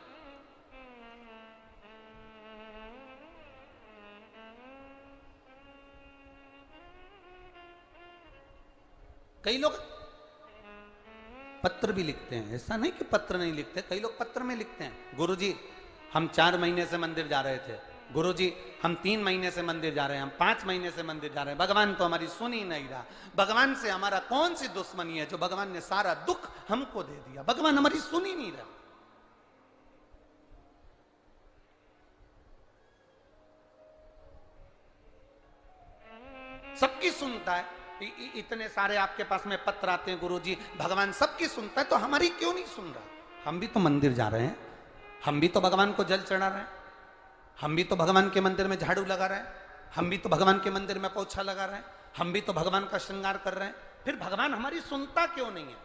कई लोग पत्र भी लिखते हैं, ऐसा नहीं कि पत्र नहीं लिखते, कई लोग पत्र में लिखते हैं, गुरुजी हम 4 महीने से मंदिर जा रहे थे, गुरुजी हम 3 महीने से मंदिर जा रहे हैं, हम 5 महीने से मंदिर जा रहे हैं, भगवान तो हमारी सुन ही नहीं रहा। भगवान से हमारा कौन सी दुश्मनी है जो भगवान ने सारा दुख हमको दे दिया, भगवान हमारी सुन ही नहीं रहा। सबकी सुनता है, इतने सारे आपके पास में पत्र आते हैं, गुरुजी भगवान सबकी सुनता है तो हमारी क्यों नहीं सुन रहा। हम भी तो मंदिर जा रहे हैं, हम भी तो भगवान को जल चढ़ा रहे हैं, हम भी तो भगवान के मंदिर में झाड़ू लगा रहे हैं, हम भी तो भगवान के मंदिर में पोछा लगा रहे हैं, हम भी तो भगवान का श्रृंगार कर रहे हैं, फिर भगवान हमारी सुनता क्यों नहीं है।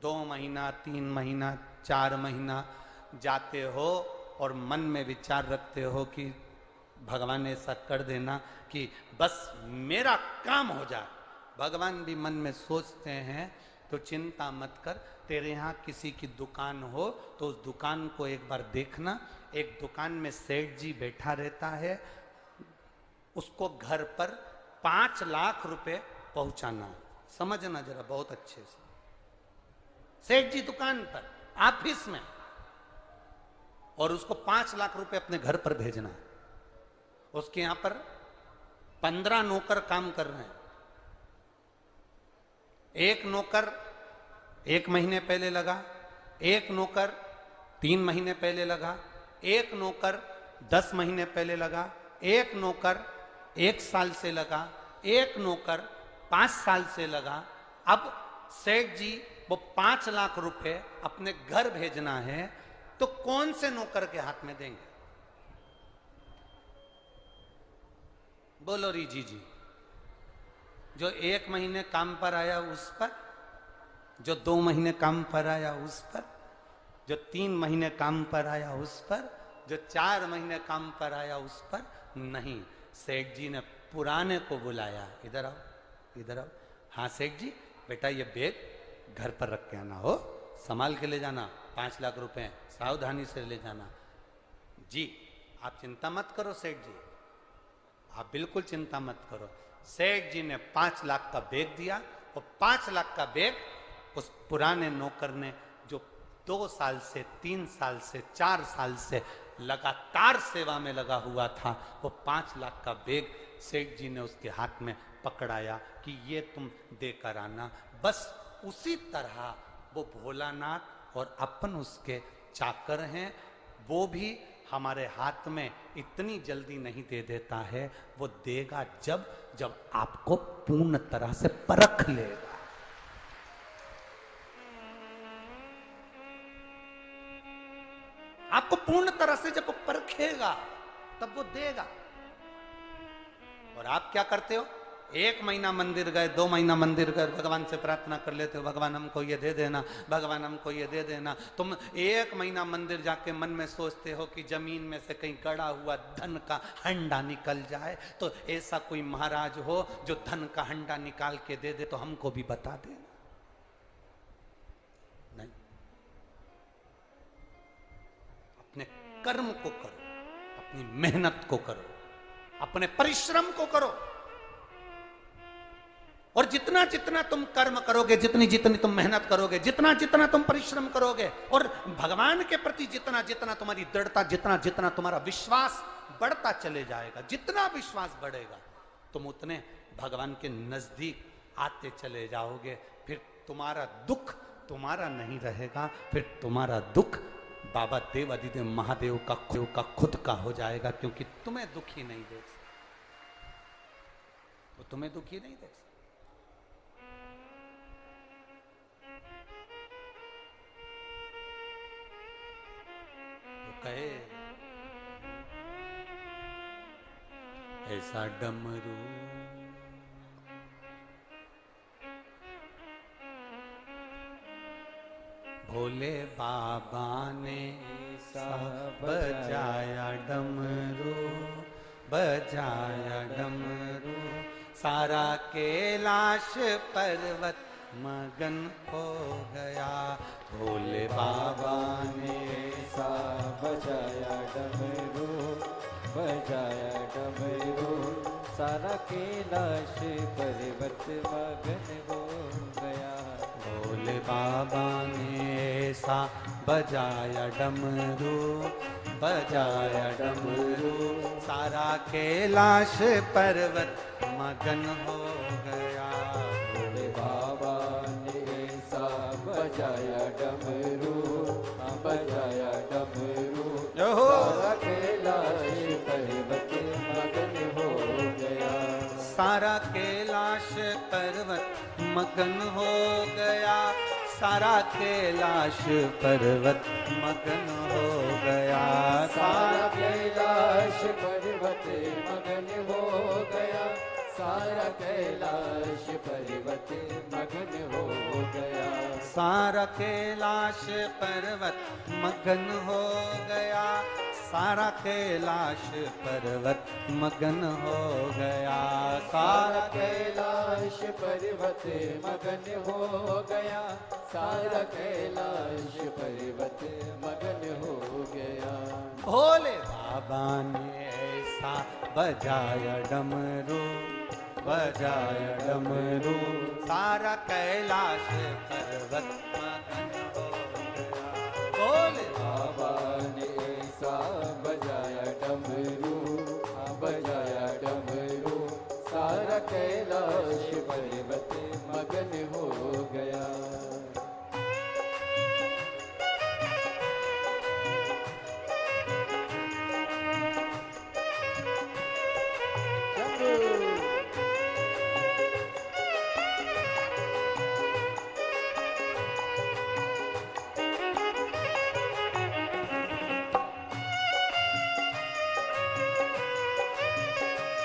2 महीना, 3 महीना, 4 महीना जाते हो और मन में विचार रखते हो कि भगवान ऐसा कर देना कि बस मेरा काम हो जाए। भगवान भी मन में सोचते हैं तो चिंता मत कर, तेरे यहाँ किसी की दुकान हो तो उस दुकान को एक बार देखना। एक दुकान में सेठ जी बैठा रहता है, उसको घर पर 5 लाख रुपए पहुंचाना। समझना जरा बहुत अच्छे से, सेठ जी दुकान पर, ऑफिस में, और उसको 5 लाख रुपए अपने घर पर भेजना है। उसके यहां पर 15 नौकर काम कर रहे हैं। एक नौकर 1 महीने पहले लगा, एक नौकर 3 महीने पहले लगा, एक नौकर 10 महीने पहले लगा, एक नौकर 1 साल से लगा, एक नौकर 5 साल से लगा। अब सेठ जी वो 5 लाख रुपए अपने घर भेजना है तो कौन से नौकर के हाथ में देंगे? बोलो रीजी जी। जो 1 महीने काम पर आया उस पर, जो 2 महीने काम पर आया उस पर, जो 3 महीने काम पर आया उस पर, जो 4 महीने काम पर आया उस पर नहीं। सेठ जी ने पुराने को बुलाया, इधर आओ, इधर आओ। हाँ सेठ जी, बेटा ये बैग घर पर रख के आना, हो संभाल के ले जाना, 5 लाख रुपए सावधानी से ले जाना। जी आप चिंता मत करो सेठ जी, आप बिल्कुल चिंता मत करो। सेठ जी ने 5 लाख का बैग दिया और 5 लाख का बैग उस पुराने नौकर ने, जो 2 साल से, 3 साल से, 4 साल से लगातार सेवा में लगा हुआ था, वो 5 लाख का बैग सेठ जी ने उसके हाथ में पकड़ाया कि ये तुम देकर आना। बस उसी तरह वो भोलानाथ और अपन उसके चाकर हैं, वो भी हमारे हाथ में इतनी जल्दी नहीं दे देता है, वो देगा जब जब आपको पूर्ण तरह से परख लेगा। आपको पूर्ण तरह से जब वो परखेगा तब वो देगा। और आप क्या करते हो? 1 महीना मंदिर गए, 2 महीना मंदिर गए, भगवान से प्रार्थना कर लेते हो, भगवान हमको ये दे देना, भगवान हमको ये दे देना। तुम 1 महीना मंदिर जाके मन में सोचते हो कि जमीन में से कहीं गड़ा हुआ धन का हंडा निकल जाए, तो ऐसा कोई महाराज हो जो धन का हंडा निकाल के दे दे तो हमको भी बता देना। नहीं, अपने कर्म को करो, अपनी मेहनत को करो, अपने परिश्रम को करो। और जितना जितना तुम कर्म करोगे, जितनी जितनी तुम मेहनत करोगे, जितना जितना तुम परिश्रम करोगे, और भगवान के प्रति जितना जितना तुम्हारी दृढ़ता, जितना जितना तुम्हारा विश्वास बढ़ता चले जाएगा, जितना विश्वास बढ़ेगा तुम उतने भगवान के नजदीक आते चले जाओगे। फिर तुम्हारा दुख तुम्हारा नहीं रहेगा, फिर तुम्हारा दुख बाबा देव अधिदेव महादेव का खुद का हो जाएगा, क्योंकि तुम्हें दुखी नहीं देख सकते, वो तुम्हें दुखी नहीं देख सकते। कहे ऐसा डमरू भोले बाबा ने सा बजाया डमरू, बजाया डमरू, सारा कैलाश पर्वत मगन हो गया। भोले बाबा ने सा बजाया डमरू, बजाया डमरू, सारा कैलाश पर्वत मगन हो गया। भोले बाबा ने सा बजाया डमरू, बजाया डमरू, सारा कैलाश पर्वत मगन हो गया। भोले बाबा ने सा बजाया डमरू, बजाया डमरू, सारा कैलाश पर्वत मगन हो गया। सारा कैलाश पर्वत मगन हो गया, सारा कैलाश पर्वत मगन हो गया। सारा कैलाश पर्वत मगन हो गया, सारा कैलाश पर्वत मगन हो गया। सारा कैलाश पर्वत मगन हो गया, सारा कैलाश पर्वत मगन हो गया। सारा कैलाश पर्वत मगन हो गया, सारा कैलाश पर्वत मगन हो गया। भोले बाबा ने ऐसा बजाया डमरू, बजाया डमरू, सारा कैलाश पर्वत मगन हो गया। भोले बाबा ने ऐसा बजाया डमरू, बजाया डमरू, सारा कैलाश